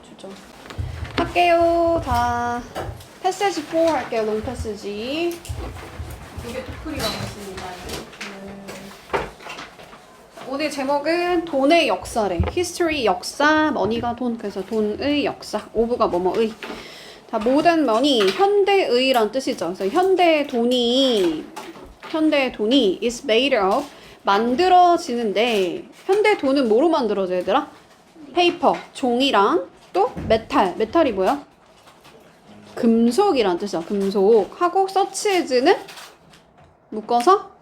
주죠. 할게요. 자, 패시지 4 할게요. 롱 패시지. 이게 토플이라고 했습니다. 오늘 제목은 돈의 역사래. history 역사, money가 돈, 그래서 돈의 역사. 오브가 뭐뭐의. 자, modern money, 현대의란 뜻이죠. 그래서 현대 돈이 is made of, 만들어지는데, 현대 돈은 뭐로 만들어져, 얘들아? 페이퍼, 종이랑 또 메탈이 뭐야? 금속이란 뜻이야. 금속. 하고 서치해즈는 묶어서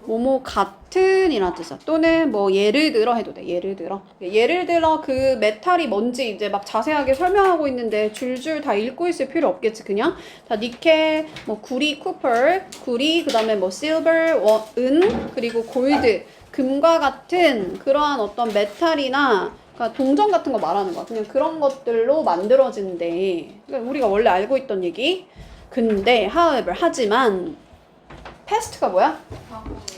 뭐뭐 같은 이란 뜻이야. 또는 뭐 예를 들어 해도 돼. 예를 들어 그 메탈이 뭔지 이제 막 자세하게 설명하고 있는데 줄줄 다 읽고 있을 필요 없겠지. 그냥 자, 니켈, 뭐 구리, 구리, 그다음에 뭐 실버, 은, 그리고 골드, 금과 같은 그러한 어떤 메탈이나 그러니까 동전 같은 거 말하는 거야. 그냥 그런 것들로 만들어진대. 그러니까 우리가 원래 알고 있던 얘기. 근데 however, 하지만 past가 뭐야?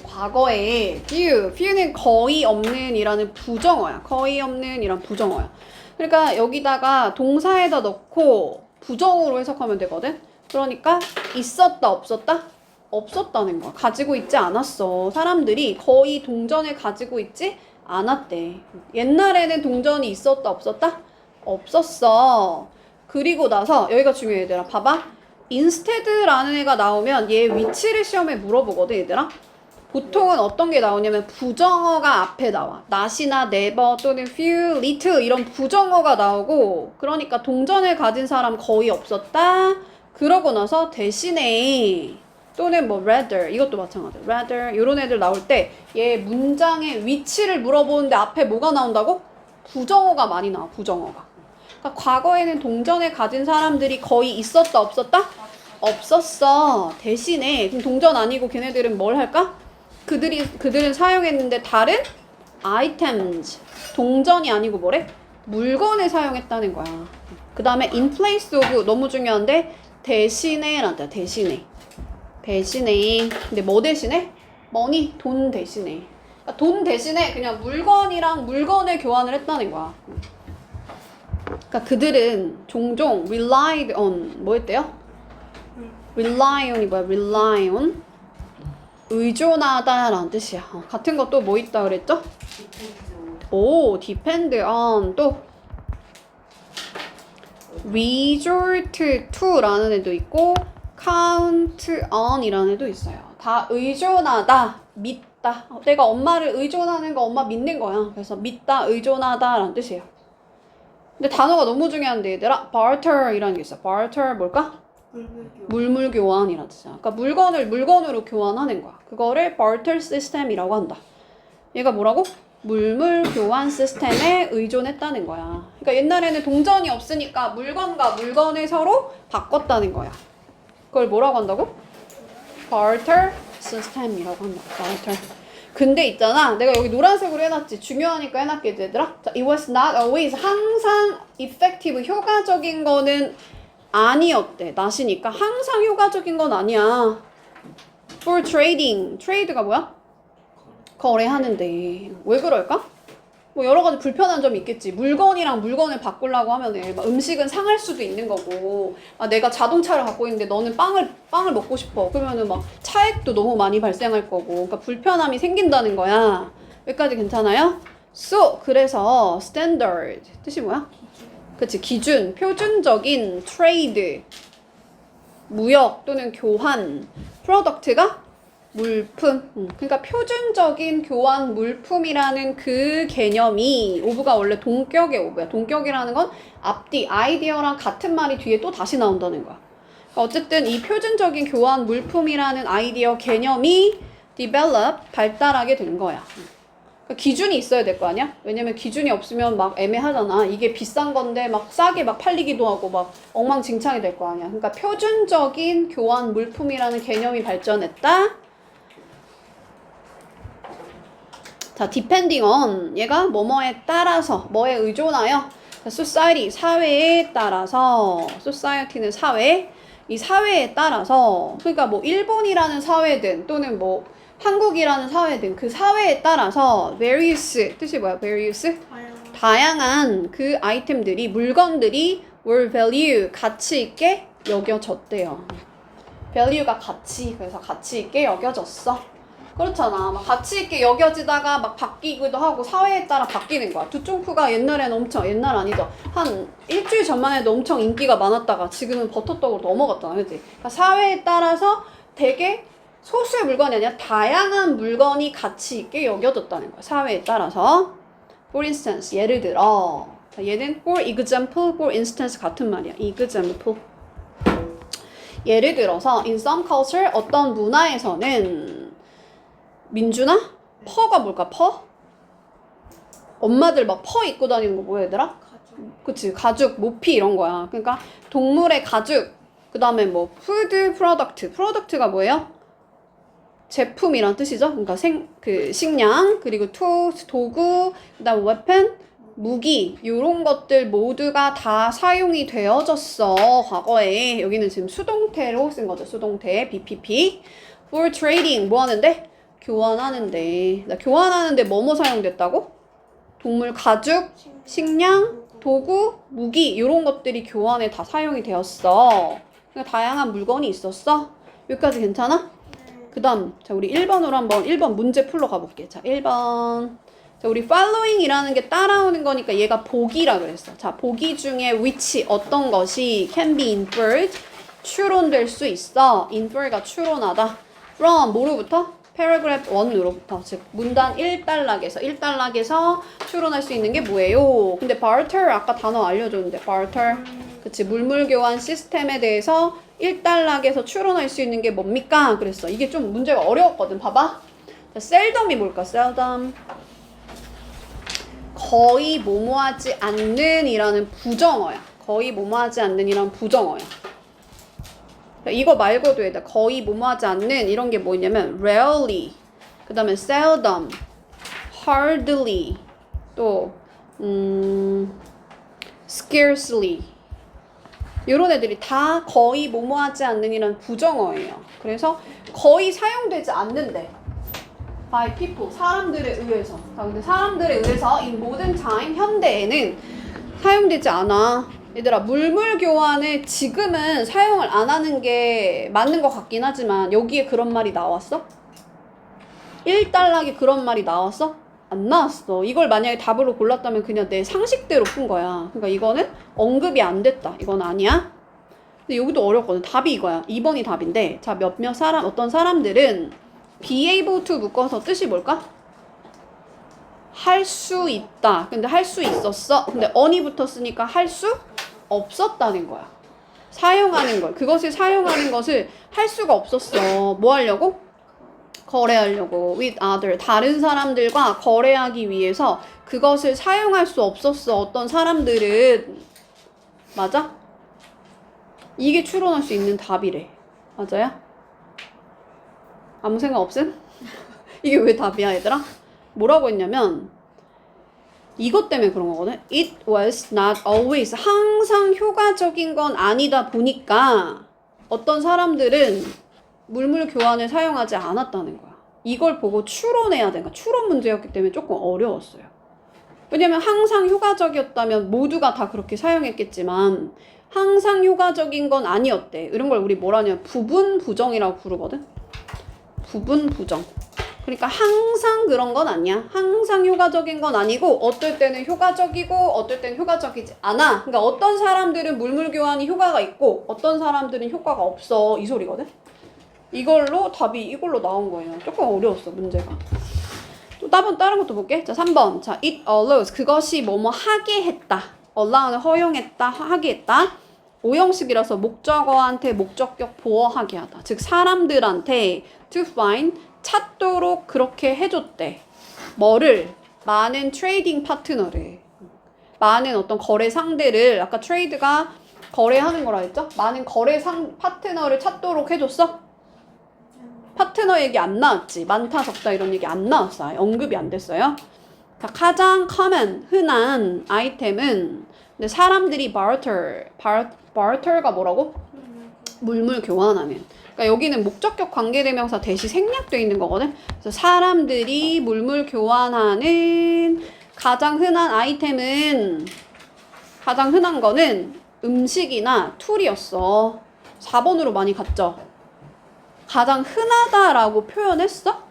과거에 view는 거의 없는 이라는 부정어야. 거의 없는 이란 부정어야. 그러니까 여기다가 동사에다 넣고 부정어로 해석하면 되거든. 그러니까 있었다, 없었다? 없었다는 거야. 가지고 있지 않았어. 사람들이 거의 동전을 가지고 있지 않았대. 옛날에는 동전이 있었다, 없었다? 없었어. 그리고 나서 여기가 중요해, 얘들아. 봐봐. instead라는 애가 나오면 얘 위치를 시험에 물어보거든, 얘들아. 보통은 어떤 게 나오냐면 부정어가 앞에 나와. not이나 never 또는 few, little 이런 부정어가 나오고, 그러니까 동전을 가진 사람 거의 없었다. 그러고 나서 대신에 또는 뭐 rather, 이것도 마찬가지야. rather 이런 애들 나올 때 얘 문장의 위치를 물어보는데 앞에 뭐가 나온다고? 부정어가 많이 나와. 부정어가. 그러니까 과거에는 동전을 가진 사람들이 거의 있었다, 없었다? 없었어. 대신에 그럼 동전 아니고 걔네들은 뭘 할까? 그들은 사용했는데 다른 items, 동전이 아니고 뭐래? 물건을 사용했다는 거야. 그 다음에 in place of, 너무 중요한데 대신에란다. 대신에. 근데 뭐 대신에? money, 돈 대신에. 그러니까 돈 대신에 그냥 물건이랑 물건을 교환을 했다는 거야. 그러니까 그들은 종종 relied on, 뭐 했대요? rely on이 뭐야? rely on, 의존하다라는 뜻이야. 같은 것도 뭐 있다 그랬죠? 오, depend on, 또 resort to라는 애도 있고 count on 이라는 애도 있어요. 다 의존하다, 믿다. 내가 엄마를 의존하는 거 엄마 믿는 거야. 그래서 믿다, 의존하다라는 뜻이에요. 근데 단어가 너무 중요한데 얘들아, barter이라는 게 있어. barter 뭘까? 물물 교환이라는 뜻이야. 그러니까 물건을 물건으로 교환하는 거야. 그거를 barter system이라고 한다. 얘가 뭐라고? 물물 교환 시스템에 의존했다는 거야. 그러니까 옛날에는 동전이 없으니까 물건과 물건을 서로 바꿨다는 거야. 그걸 뭐라고 한다고? barter system이라고 한다. barter. 근데 있잖아, 내가 여기 노란색으로 해놨지. 중요하니까 해놨겠지, 얘들아? 자, it was not always, 항상 effective, 효과적인 거는 아니었대. not이니까 항상 효과적인 건 아니야. for trading, trade가 뭐야? 거래하는데. 왜 그럴까? 뭐 여러 가지 불편한 점이 있겠지. 물건이랑 물건을 바꾸려고 하면은 막 음식은 상할 수도 있는 거고, 내가 자동차를 갖고 있는데 너는 빵을 먹고 싶어. 그러면은 막 차액도 너무 많이 발생할 거고, 그러니까 불편함이 생긴다는 거야. 여기까지 괜찮아요? So, 그래서 standard 뜻이 뭐야? 그치, 기준, 표준적인 trade, 무역 또는 교환, product가 물품. 그러니까 표준적인 교환 물품이라는 그 개념이, 오브가 원래 동격의 오브야. 동격이라는 건 앞뒤, 아이디어랑 같은 말이 뒤에 또 다시 나온다는 거야. 그러니까 어쨌든 이 표준적인 교환 물품이라는 아이디어 개념이 develop, 발달하게 된 거야. 그러니까 기준이 있어야 될 거 아니야? 왜냐면 기준이 없으면 막 애매하잖아. 이게 비싼 건데 막 싸게 막 팔리기도 하고 막 엉망진창이 될 거 아니야. 그러니까 표준적인 교환 물품이라는 개념이 발전했다. 자, depending on, 얘가 뭐뭐에 따라서, 뭐에 의존하여, society, 사회에 따라서, society는 사회, 이 사회에 따라서, 그러니까 뭐 일본이라는 사회든 또는 뭐 한국이라는 사회든 그 사회에 따라서 various, 뜻이 뭐야? various? 다양한 그 아이템들이 물건들이 were value 가치 있게 여겨졌대요. value가 가치 그래서 가치 있게 여겨졌어. 그렇잖아. 막 가치 있게 여겨지다가 막 바뀌기도 하고 사회에 따라 바뀌는 거야. 두쫑프가 옛날에는 엄청 옛날 아니죠. 한 일주일 전만 해도 엄청 인기가 많았다가 지금은 버터떡으로 넘어갔잖아. 그치? 그러니까 사회에 따라서 되게 소수의 물건이 아니라 다양한 물건이 가치 있게 여겨졌다는 거야. 사회에 따라서. For instance, 예를 들어. 얘는 for example, for instance 같은 말이야. example. 예를 들어서 in some culture 어떤 문화에서는 민준아? 퍼가 뭘까? 퍼? 엄마들 막 퍼 입고 다니는 거 뭐야 얘들아? 가죽. 그치 가죽, 모피 이런 거야. 그러니까 동물의 가죽 그 다음에 뭐 푸드 프로덕트 프로덕트가 뭐예요? 제품이란 뜻이죠. 그러니까 식량 그리고 tools 도구 그 다음 weapon 무기 요런 것들 모두가 다 사용이 되어졌어 과거에. 여기는 지금 수동태로 쓴 거죠. 수동태 BPP for trading 뭐 하는데? 교환하는데. 나 교환하는데 뭐뭐 사용됐다고? 동물 가죽, 식량, 도구, 무기 요런 것들이 교환에 다 사용이 되었어. 그러니까 다양한 물건이 있었어. 여기까지 괜찮아? 그 다음 자 우리 1번으로 한번 1번 문제 풀러 가볼게. 자 1번 자 우리 following이라는 게 따라오는 거니까 얘가 보기라 그랬어. 자 보기 중에 which 어떤 것이 can be inferred 추론될 수 있어. infer가 추론하다. from 뭐로부터? paragraph 1으로부터 즉 문단 1단락에서 추론할 수 있는 게 뭐예요? 근데 barter 아까 단어 알려줬는데 barter 그치 물물교환 시스템에 대해서 1단락에서 추론할 수 있는 게 뭡니까? 그랬어. 이게 좀 문제가 어려웠거든. 봐봐. 자, seldom이 뭘까? seldom 거의 뭐뭐하지 않는 이라는 부정어야. 거의 뭐뭐하지 않는 이라는 부정어야. 이거 말고도 얘들 거의 뭐뭐하지 않는 이런 게 뭐냐면 rarely 그 다음에 seldom hardly 또 scarcely 이런 애들이 다 거의 뭐뭐하지 않는 이런 부정어예요. 그래서 거의 사용되지 않는데 by people 사람들에 의해서. 자, 근데 사람들에 의해서 in modern time 현대에는 사용되지 않아. 얘들아 물물 교환을 지금은 사용을 안 하는 게 맞는 것 같긴 하지만 여기에 그런 말이 나왔어? 1단락에 그런 말이 나왔어? 안 나왔어. 이걸 만약에 답으로 골랐다면 그냥 내 상식대로 푼 거야. 그러니까 이거는 언급이 안 됐다. 이건 아니야. 근데 여기도 어렵거든. 답이 이거야. 2번이 답인데 자 몇몇 사람 어떤 사람들은 be able to 묶어서 뜻이 뭘까? 할 수 있다. 근데 할 수 있었어. 근데 on이 붙었으니까 할 수 없었다는 거야. 사용하는 걸. 그것을 사용하는 것을 할 수가 없었어. 뭐 하려고? 거래하려고. with other. 다른 사람들과 거래하기 위해서 그것을 사용할 수 없었어. 어떤 사람들은. 맞아? 이게 추론할 수 있는 답이래. 맞아요? 아무 생각 없음? 이게 왜 답이야 얘들아? 뭐라고 했냐면 이것 때문에 그런 거거든. It was not always 항상 효과적인 건 아니다 보니까 어떤 사람들은 물물 교환을 사용하지 않았다는 거야. 이걸 보고 추론해야 되니까 추론 문제였기 때문에 조금 어려웠어요. 왜냐면 항상 효과적이었다면 모두가 다 그렇게 사용했겠지만 항상 효과적인 건 아니었대. 이런 걸 우리 뭐라냐 부분 부정이라고 부르거든. 부분 부정. 그러니까 항상 그런 건 아니야. 항상 효과적인 건 아니고 어떨 때는 효과적이고 어떨 때는 효과적이지 않아. 그러니까 어떤 사람들은 물물 교환이 효과가 있고 어떤 사람들은 효과가 없어. 이 소리거든. 이걸로 답이 이걸로 나온 거예요. 조금 어려웠어 문제가. 또 다른 것도 볼게. 자 3번. 자 it allows 그것이 뭐뭐 하게 했다. allow는 허용했다. 하게 했다. 오형식이라서 목적어한테 목적격 보어하게 하다. 즉 사람들한테 to find 찾도록 그렇게 해줬대. 뭐를? 많은 트레이딩 파트너를. 많은 어떤 거래 상대를 아까 트레이드가 거래하는 거라 했죠? 많은 거래 파트너를 찾도록 해줬어? 파트너 얘기 안 나왔지. 많다 적다 이런 얘기 안 나왔어요. 언급이 안 됐어요. 자, 가장 common 흔한 아이템은 근데 사람들이 barter가 뭐라고? 물물 교환하는. 그러니까 여기는 목적격 관계대명사 대시 생략되어 있는 거거든. 그래서 사람들이 물물 교환하는 가장 흔한 아이템은 가장 흔한 거는 음식이나 툴이었어. 4번으로 많이 갔죠. 가장 흔하다라고 표현했어?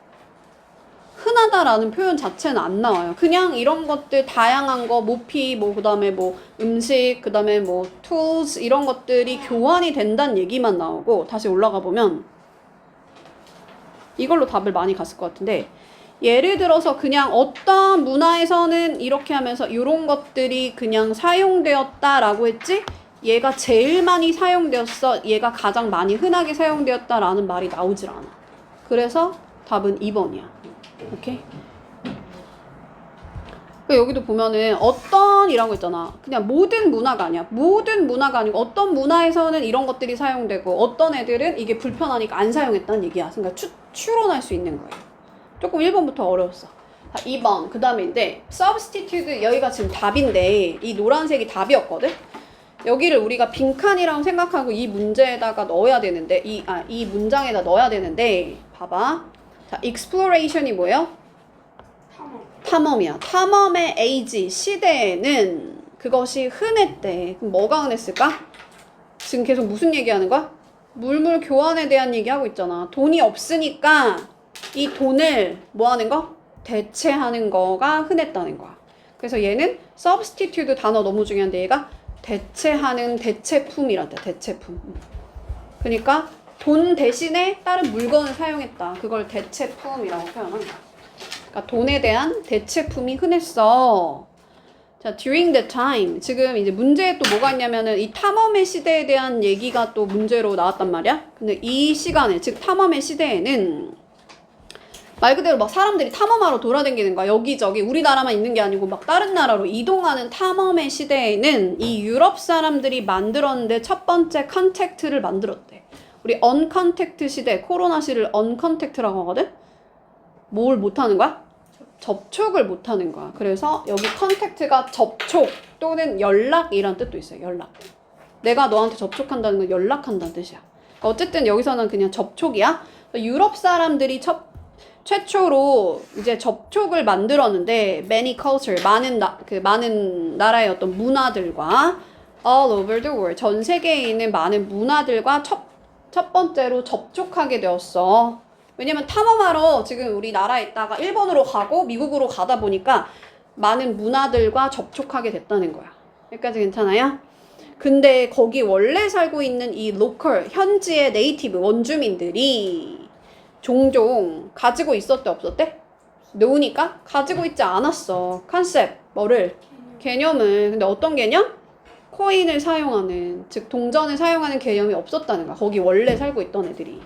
흔하다라는 표현 자체는 안 나와요. 그냥 이런 것들 다양한 거 모피 그다음에 음식 그다음에 tools 이런 것들이 교환이 된다는 얘기만 나오고 다시 올라가 보면 이걸로 답을 많이 갔을 것 같은데 예를 들어서 그냥 어떤 문화에서는 이렇게 하면서 이런 것들이 그냥 사용되었다라고 했지 얘가 제일 많이 사용되었어 얘가 가장 많이 흔하게 사용되었다라는 말이 나오질 않아. 그래서 답은 2번이야. 오케이? 여기도 보면은 어떤이라고 했잖아. 그냥 모든 문화가 아니야. 모든 문화가 아니고 어떤 문화에서는 이런 것들이 사용되고 어떤 애들은 이게 불편하니까 안 사용했다는 얘기야. 그러니까 추론할 수 있는 거예요. 조금 1번부터 어려웠어. 2번 그 다음인데 substitute 여기가 지금 답인데 이 노란색이 답이었거든. 여기를 우리가 빈칸이라고 생각하고 이 문제에다가 넣어야 되는데 이 문장에다 넣어야 되는데 봐봐. 자, exploration이 뭐예요? 탐험이야. 탐험의 age 시대에는 그것이 흔했대. 그럼 뭐가 흔했을까? 지금 계속 무슨 얘기하는 거야? 물물 교환에 대한 얘기하고 있잖아. 돈이 없으니까 이 돈을 뭐 하는 거? 대체하는 거가 흔했다는 거야. 그래서 얘는 substitute 단어 너무 중요한데 얘가 대체하는 대체품이란다. 대체품. 그러니까 돈 대신에 다른 물건을 사용했다. 그걸 대체품이라고 표현한 거야. 그러니까 돈에 대한 대체품이 흔했어. 자, during the time. 지금 이제 문제에 또 뭐가 있냐면은 이 탐험의 시대에 대한 얘기가 또 문제로 나왔단 말이야. 근데 이 시간에, 즉 탐험의 시대에는 말 그대로 막 사람들이 탐험하러 돌아다니는 거야. 여기저기 우리나라만 있는 게 아니고 막 다른 나라로 이동하는 탐험의 시대에는 이 유럽 사람들이 만들었는데 첫 번째 컨택트를 만들었대. 우리 언컨택트 시대, 코로나 시를 언컨택트라고 하거든? 뭘 못하는 거야? 접촉을 못하는 거야. 그래서 여기 컨택트가 접촉 또는 연락이란 뜻도 있어요. 연락. 내가 너한테 접촉한다는 건 연락한다는 뜻이야. 어쨌든 여기서는 그냥 접촉이야. 유럽 사람들이 최초로 이제 접촉을 만들었는데 many culture, 많은 나라의 어떤 문화들과 all over the world, 전 세계에 있는 많은 문화들과 첫 번째로 접촉하게 되었어. 왜냐면 탐험하러 지금 우리나라에 있다가 일본으로 가고 미국으로 가다 보니까 많은 문화들과 접촉하게 됐다는 거야. 여기까지 괜찮아요? 근데 거기 원래 살고 있는 이 로컬, 현지의 네이티브 원주민들이 종종 가지고 있었대 없었대? 노우니까 가지고 있지 않았어. 컨셉, 뭐를? 개념을. 근데 어떤 개념? 코인을 사용하는, 즉 동전을 사용하는 개념이 없었다는 거야. 거기 원래 살고 있던 애들이.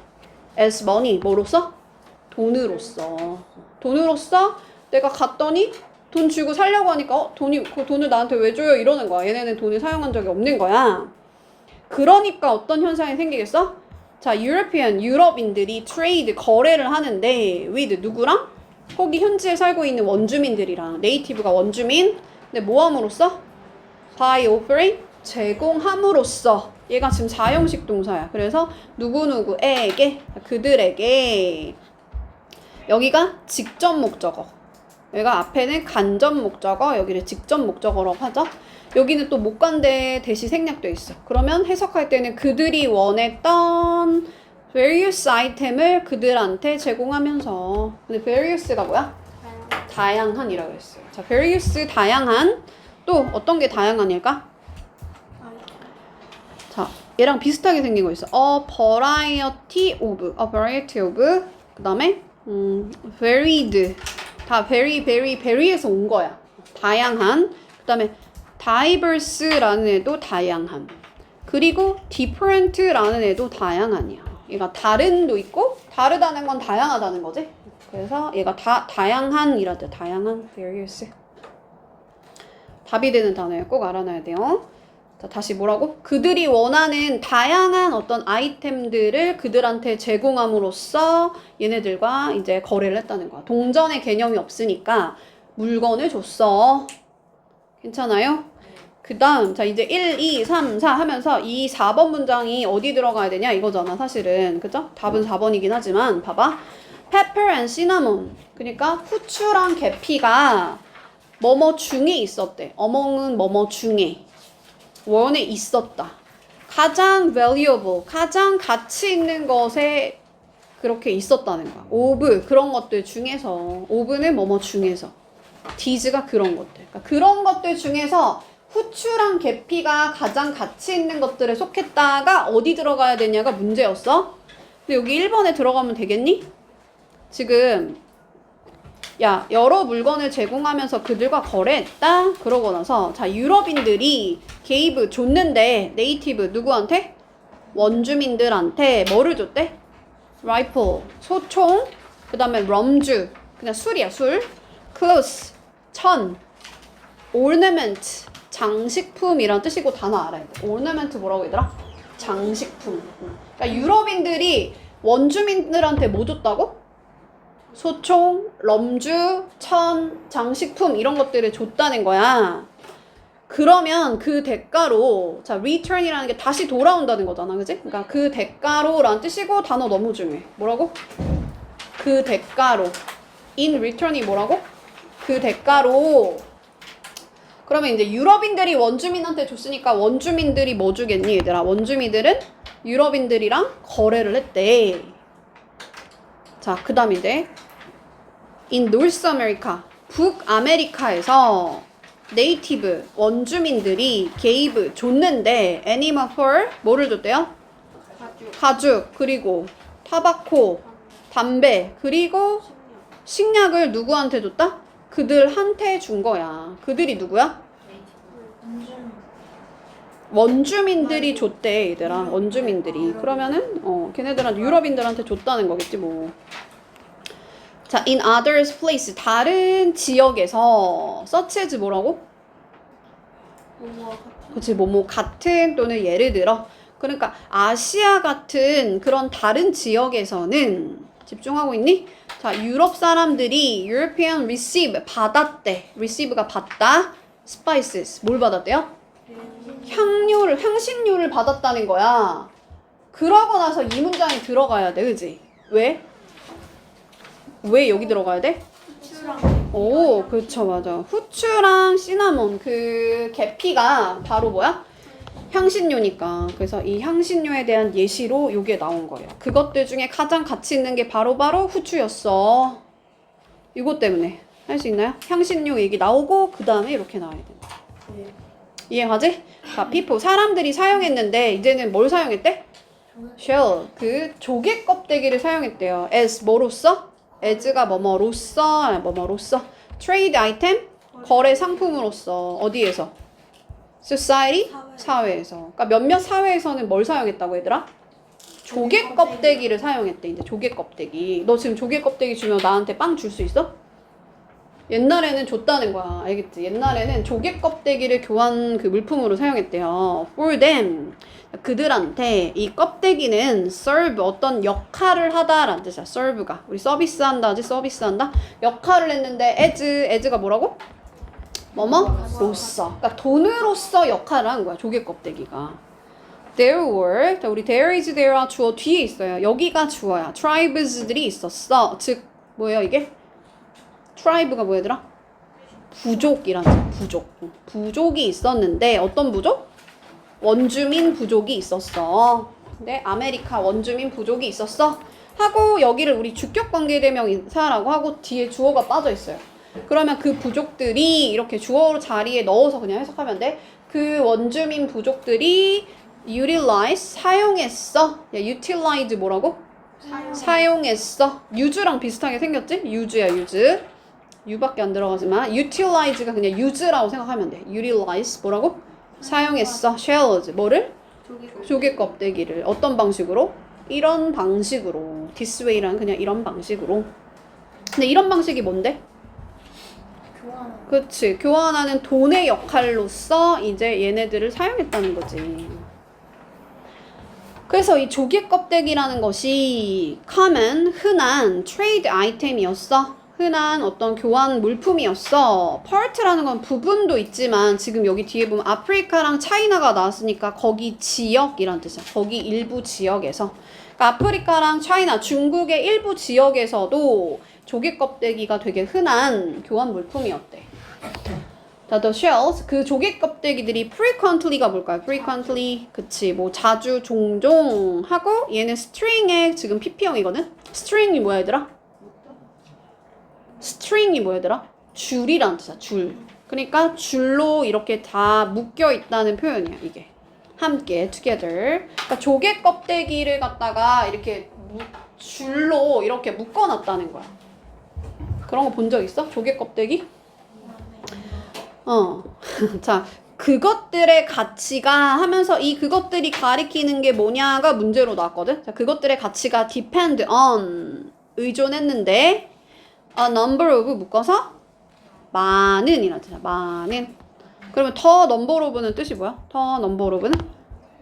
as money, 뭐로써? 돈으로써. 돈으로써 내가 갔더니 돈 주고 살려고 하니까 그 돈을 나한테 왜 줘요? 이러는 거야. 얘네는 돈을 사용한 적이 없는 거야. 그러니까 어떤 현상이 생기겠어? 자, 유럽인들이 트레이드, 거래를 하는데 with 누구랑? 거기 현지에 살고 있는 원주민들이랑. 네이티브가 원주민. 근데 뭐 함으로써? by offering, 제공함으로써. 얘가 지금 4형식 동사야. 그래서 누구누구에게, 그들에게. 여기가 직접 목적어. 여기가 앞에는 간접 목적어, 여기를 직접 목적어라고 하죠. 여기는 또 목관대 대시 생략돼 있어. 그러면 해석할 때는 그들이 원했던 various 아이템을 그들한테 제공하면서. 근데 various가 뭐야? 다양한이라고 했어요. 자, various 다양한. 또 어떤 게 다양한일까? 자, 얘랑 비슷하게 생긴 거 있어. a variety of. 그 다음에 varied. 다 very에서 온 거야. 다양한. 그 다음에 diverse라는 애도 다양한. 그리고 different라는 애도 다양한이야. 얘가 다른도 있고 다르다는 건 다양하다는 거지. 그래서 얘가 다양한이라 돼. 다양한, various. 답이 되는 단어예요. 꼭 알아놔야 돼요. 자, 다시 뭐라고? 그들이 원하는 다양한 어떤 아이템들을 그들한테 제공함으로써 얘네들과 이제 거래를 했다는 거야. 동전의 개념이 없으니까 물건을 줬어. 괜찮아요? 그 다음, 자, 이제 1, 2, 3, 4 하면서 이 4번 문장이 어디 들어가야 되냐 이거잖아, 사실은. 그죠? 답은 4번이긴 하지만, 봐봐. Pepper and cinnamon. 그러니까 후추랑 계피가 뭐뭐 중에 있었대. among은 뭐뭐 중에. 원에 있었다. 가장 valuable, 가장 가치 있는 것에 그렇게 있었다는 거야. of, 그런 것들 중에서. of는 뭐뭐 중에서. thes가 그런 것들. 그러니까 그런 것들 중에서 후추랑 계피가 가장 가치 있는 것들에 속했다가 어디 들어가야 되냐가 문제였어. 근데 여기 1번에 들어가면 되겠니? 지금 야, 여러 물건을 제공하면서 그들과 거래했다? 그러고 나서 자, 유럽인들이 gave 줬는데 네이티브 누구한테? 원주민들한테 뭐를 줬대? rifle, 소총, 그 다음에 럼주, 그냥 술이야, 술. clothes, 천. ornament, 장식품이란 뜻이고 단어 알아야 돼. ornament 뭐라고 얘들아? 장식품. 그러니까 유럽인들이 원주민들한테 뭐 줬다고? 소총, 럼주, 천, 장식품 이런 것들을 줬다는 거야. 그러면 그 대가로 자 return이라는 게 다시 돌아온다는 거잖아, 그지? 그러니까 그 대가로라는 뜻이고 단어 너무 중요해. 뭐라고? 그 대가로. in return이 뭐라고? 그 대가로. 그러면 이제 유럽인들이 원주민한테 줬으니까 원주민들이 뭐 주겠니, 얘들아? 원주민들은 유럽인들이랑 거래를 했대. 자, 그 다음인데 in North America, 북아메리카에서 네이티브, 원주민들이 gave, 줬는데 animal for, 뭐를 줬대요? 가죽, 그리고 타바코, 담배, 그리고 식량을 누구한테 줬다? 그들한테 준 거야. 그들이 누구야? 원주민들이 줬대, 얘들아. 원주민들이. 그러면은 걔네들한테 유럽인들한테 줬다는 거겠지 뭐. 자, in others place, 다른 지역에서 such as 뭐라고? 그치, 뭐뭐 같은 또는 예를 들어. 그러니까 아시아 같은 그런 다른 지역에서는 집중하고 있니? 자, 유럽 사람들이 European receive 받았대. receive가 받다. spices 뭘 받았대요? 향신료를 받았다는 거야. 그러고 나서 이 문장이 들어가야 돼, 그지? 왜? 왜 여기 들어가야 돼? 후추랑 오, 그쵸, 맞아. 후추랑 시나몬, 그 계피가 바로 뭐야? 향신료니까. 그래서 이 향신료에 대한 예시로 요게 나온 거예요. 그것들 중에 가장 가치 있는 게 바로 후추였어. 이것 때문에. 할 수 있나요? 향신료 얘기 나오고 그 다음에 이렇게 나와야 된다. 네. 이해가지? 자, people, 사람들이 사용했는데 이제는 뭘 사용했대? shell, 그 조개 껍데기를 사용했대요. as 뭐로써? as가 뭐뭐로써 trade item, 거래 상품으로서. 어디에서? society, 사회에서. 그러니까 몇몇 사회에서는 뭘 사용했다고 얘들아? 조개 껍데기를 사용했대. 이제 조개 껍데기. 너 지금 조개 껍데기 주면 나한테 빵 줄 수 있어? 옛날에는 줬다는 거야. 알겠지? 옛날에는 조개 껍데기를 교환 그 물품으로 사용했대요. for them, 그들한테 이 껍데기는 serve, 어떤 역할을 하다라는 뜻이야. serve가 우리 서비스한다 하지? 서비스한다? 역할을 했는데 as가 뭐라고? 뭐뭐로써. 그러니까 돈으로서 역할을 한 거야. 조개 껍데기가. There were, 자, 우리 there is, there are 주어 뒤에 있어요. 여기가 주어야. tribes들이 있었어. 즉 뭐예요 이게? tribe가 뭐였더라? 부족이라는 부족. 부족이 있었는데 어떤 부족? 원주민 부족이 있었어. 근데 아메리카 원주민 부족이 있었어. 하고 여기를 우리 주격 관계대명 인사라고 하고 뒤에 주어가 빠져 있어요. 그러면 그 부족들이 이렇게 주어 자리에 넣어서 그냥 해석하면 돼. 그 원주민 부족들이 utilize, 사용했어. 야, utilize 뭐라고? 사용했어. use랑 비슷하게 생겼지? use야, use. u밖에 안 들어가지만 utilize가 그냥 use라고 생각하면 돼. utilize 뭐라고? 사용했어. shells 뭐를? 조개 껍데기를. 어떤 방식으로? 이런 방식으로. this way라는 그냥 이런 방식으로. 근데 이런 방식이 뭔데? 교환. 그치. 교환하는 돈의 역할로서 이제 얘네들을 사용했다는 거지. 그래서 이 조개 껍데기라는 것이 common, 흔한 trade item이었어. 흔한 어떤 교환 물품이었어. part라는 건 부분도 있지만 지금 여기 뒤에 보면 아프리카랑 차이나가 나왔으니까 거기 지역이란 뜻이야. 거기 일부 지역에서. 그러니까 아프리카랑 차이나, 중국의 일부 지역에서도 조개 껍데기가 되게 흔한 교환 물품이었대. 자, the shells, 그 조개 껍데기들이 frequently가 뭘까요? frequently, 그치, 뭐 자주, 종종 하고 얘는 string에 지금 pp형이거든? string이 뭐야 얘들아? string이 뭐야 얘들아? 줄이란 뜻이야, 줄. 그러니까 줄로 이렇게 다 묶여 있다는 표현이야, 이게. 함께, together. 그러니까 조개 껍데기를 갖다가 이렇게 줄로 이렇게 묶어놨다는 거야. 그런 거 본 적 있어? 조개 껍데기? 자, 그것들의 가치가 하면서 이 그것들이 가리키는 게 뭐냐가 문제로 나왔거든? 자, 그것들의 가치가 depend on 의존했는데 a number of 묶어서 많은 이란 뜻이야. 많은. 그러면 더 number of는 뜻이 뭐야? 더 number of는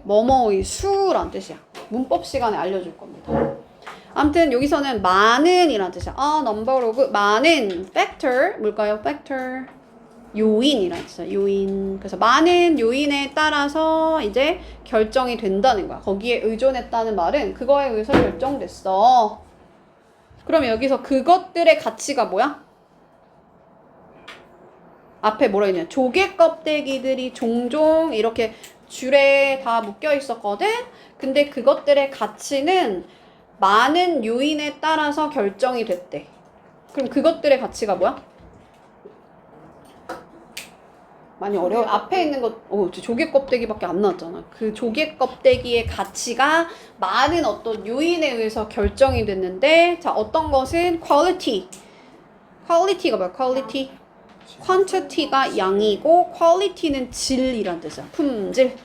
뭐뭐의 수란 뜻이야. 문법 시간에 알려줄 겁니다. 아무튼 여기서는 많은 이란 뜻이야. a number of 많은 factor 뭘까요? factor 요인이란 뜻이야. 요인. 그래서 많은 요인에 따라서 이제 결정이 된다는 거야. 거기에 의존했다는 말은 그거에 의해서 결정됐어. 그럼 여기서 그것들의 가치가 뭐야? 앞에 뭐라 했냐? 조개 껍데기들이 종종 이렇게 줄에 다 묶여 있었거든? 근데 그것들의 가치는 많은 요인에 따라서 결정이 됐대. 그럼 그것들의 가치가 뭐야? 많이 어려워. 앞에 있는 것, 조개 껍데기밖에 안 나왔잖아. 그 조개 껍데기의 가치가 많은 어떤 요인에 의해서 결정이 됐는데, 자, 어떤 것은 quality. quality가 뭐야? quality. quantity가 양이고, quality는 질이란 뜻이야. 품질.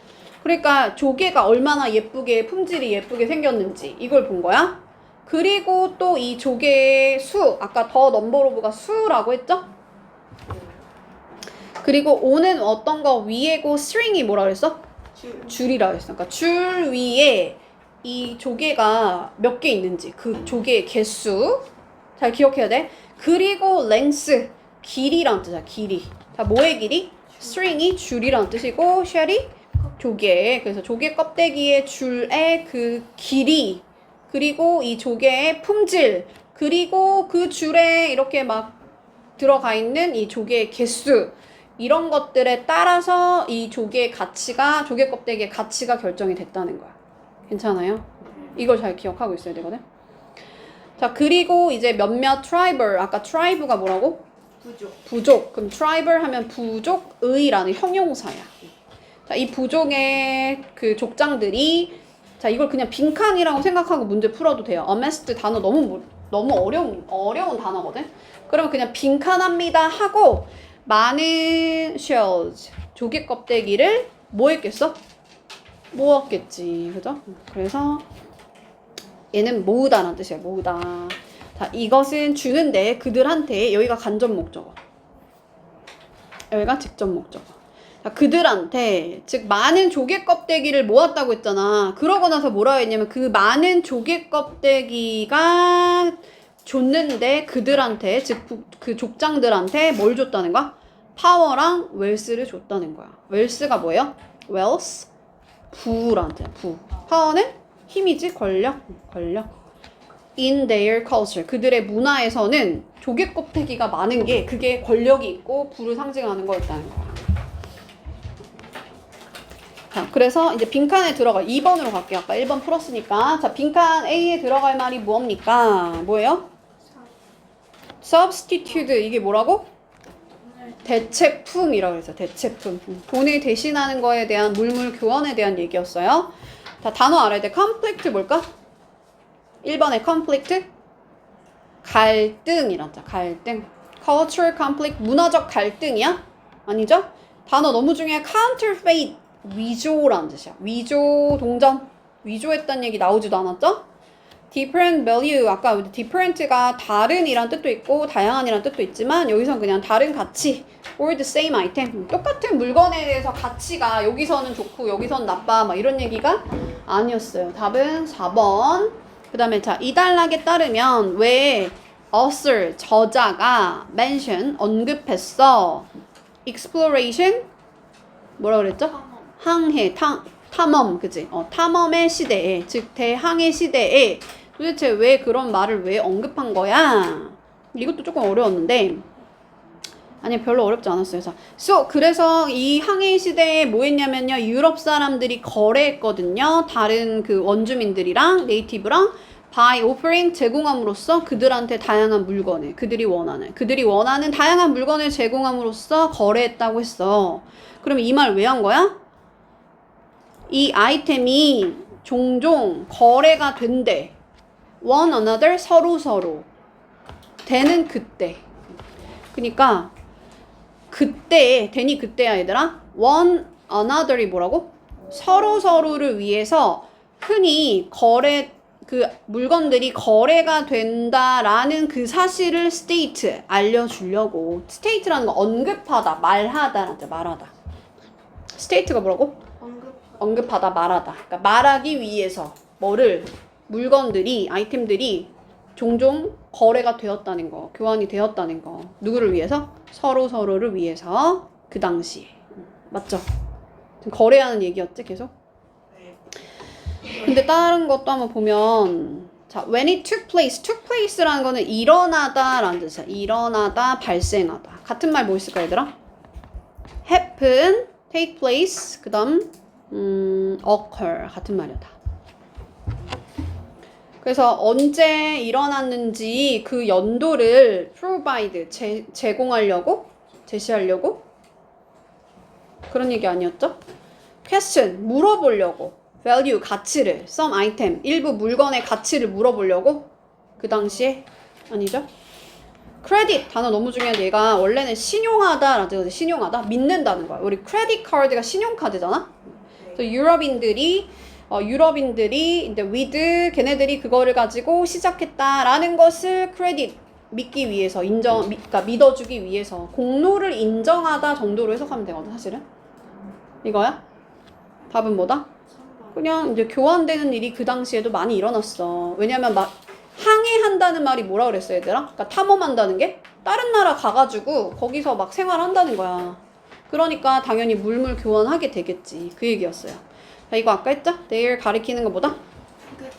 그러니까 조개가 얼마나 예쁘게, 품질이 예쁘게 생겼는지 이걸 본 거야. 그리고 또 이 조개의 수, 아까 더 넘버 오브가 수라고 했죠? 그리고 오는 어떤 거 위에고 string이 뭐라 그랬어? 줄이라 그랬어. 그러니까 줄 위에 이 조개가 몇 개 있는지 그 조개의 개수 잘 기억해야 돼. 그리고 length 길이란 뜻이야. 길이. 자, 뭐의 길이? string이 줄이란 뜻이고 shell이 조개. 그래서 조개 껍데기의 줄의 그 길이 그리고 이 조개의 품질 그리고 그 줄에 이렇게 막 들어가 있는 이 조개의 개수 이런 것들에 따라서 이 조개의 가치가, 조개 껍데기의 가치가 결정이 됐다는 거야. 괜찮아요? 이걸 잘 기억하고 있어야 되거든. 자, 그리고 이제 몇몇 트라이벌, 아까 트라이브가 뭐라고? 부족. 그럼 트라이벌 하면 부족의라는 형용사야. 자, 이 부족의 그 족장들이, 자, 이걸 그냥 빈칸이라고 생각하고 문제 풀어도 돼요. amassed 단어 너무 어려운 단어거든. 그러면 그냥 빈칸합니다 하고 많은 shells, 조개 껍데기를 뭐 했겠어? 모았겠지. 그죠? 그래서 얘는 모으다라는 뜻이야. 모으다. 자, 이것은 주는데 그들한테 여기가 간접 목적어. 여기가 직접 목적어. 자, 그들한테 즉 많은 조개 껍데기를 모았다고 했잖아. 그러고 나서 뭐라 했냐면 그 많은 조개 껍데기가 줬는데 그들한테 즉 그 족장들한테 뭘 줬다는 거야? 파워랑 웰스를 줬다는 거야. 웰스가 뭐예요? 웰스 부란 뜻이야. 부. 파워는 힘이지. 권력. In their culture. 그들의 문화에서는 조개 껍데기가 많은 게 그게 권력이 있고 부를 상징하는 거였다는 거야. 자, 그래서 이제 빈칸에 들어갈 2번으로 갈게요. 아까 1번 풀었으니까. 자, 빈칸 A에 들어갈 말이 뭡니까? 뭐예요? substitute. 이게 뭐라고? 대체품이라고 해서 대체품. 돈을 대신하는 거에 대한 물물 교환에 대한 얘기였어요. 자, 단어 알아야 돼. conflict 뭘까? 1번에 conflict 갈등이란 자, 갈등. cultural conflict 문화적 갈등이야? 아니죠? 단어 너무 중요해. counterfeit 위조라는 뜻이야. 위조 동전. 위조했다는 얘기 나오지도 않았죠? different value 아까 different가 다른이란 뜻도 있고 다양한이란 뜻도 있지만 여기서는 그냥 다른 가치 or the same item 똑같은 물건에 대해서 가치가 여기서는 좋고 여기서는 나빠 막 이런 얘기가 아니었어요. 답은 4번. 그 다음에 자, 이 단락에 따르면 왜 author 저자가 mention 언급했어 exploration 뭐라 그랬죠? 항해 탐험 그치? 탐험의 시대에 즉 대항해 시대에 도대체 왜 그런 말을 왜 언급한 거야? 이것도 조금 어려웠는데 아니 별로 어렵지 않았어요. 자, 그래서 이 항해 시대에 뭐 했냐면요. 유럽 사람들이 거래했거든요. 다른 그 원주민들이랑 네이티브랑 by offering 제공함으로써 그들한테 다양한 물건을 그들이 원하는 다양한 물건을 제공함으로써 거래했다고 했어. 그럼 이 말 왜 한 거야? 이 아이템이 종종 거래가 된대. one another 서로 되는 그때. 그러니까 그때 되니 그때야 얘들아. one another이 뭐라고? 서로를 위해서 흔히 그 물건들이 거래가 된다라는 그 사실을 state 알려주려고. state라는 거 언급하다, 말하다. state가 뭐라고? 언급하다, 말하다. 그러니까 말하기 위해서 물건들이, 아이템들이 종종 거래가 되었다는 거, 교환이 되었다는 거. 누구를 위해서? 서로를 위해서. 그 당시에. 맞죠? 지금 거래하는 얘기였지, 계속? 근데 다른 것도 한번 보면, 자, when it took place라는 거는 일어나다라는 뜻이야. 일어나다, 발생하다. 같은 말 뭐 있을까, 얘들아? happen, take place, 그 다음, occur. 같은 말이야, 다. 그래서 언제 일어났는지 그 연도를 provide, 제시하려고 그런 얘기 아니었죠? question, 물어보려고. value, 가치를. some item, 일부 물건의 가치를 물어보려고. 그 당시에 아니죠? credit, 단어 너무 중요한데 얘가 원래는 신용하다라는 뜻이거든. 신용하다, 믿는다는 거야. 우리 크레딧 카드가 신용카드잖아. 그래서 유럽인들이 이제 with 걔네들이 그거를 가지고 시작했다라는 것을 크레딧 믿기 위해서 그러니까 믿어주기 위해서 공로를 인정하다 정도로 해석하면 되거든. 사실은 이거야. 답은 뭐다? 그냥 이제 교환되는 일이 그 당시에도 많이 일어났어. 왜냐면 막 항해한다는 말이 뭐라 그랬어, 얘들아? 그러니까 탐험한다는 게 다른 나라 가가지고 거기서 막 생활한다는 거야. 그러니까 당연히 물물 교환하게 되겠지. 그 얘기였어요. 자, 이거 아까 했죠? 내일 가리키는 것보다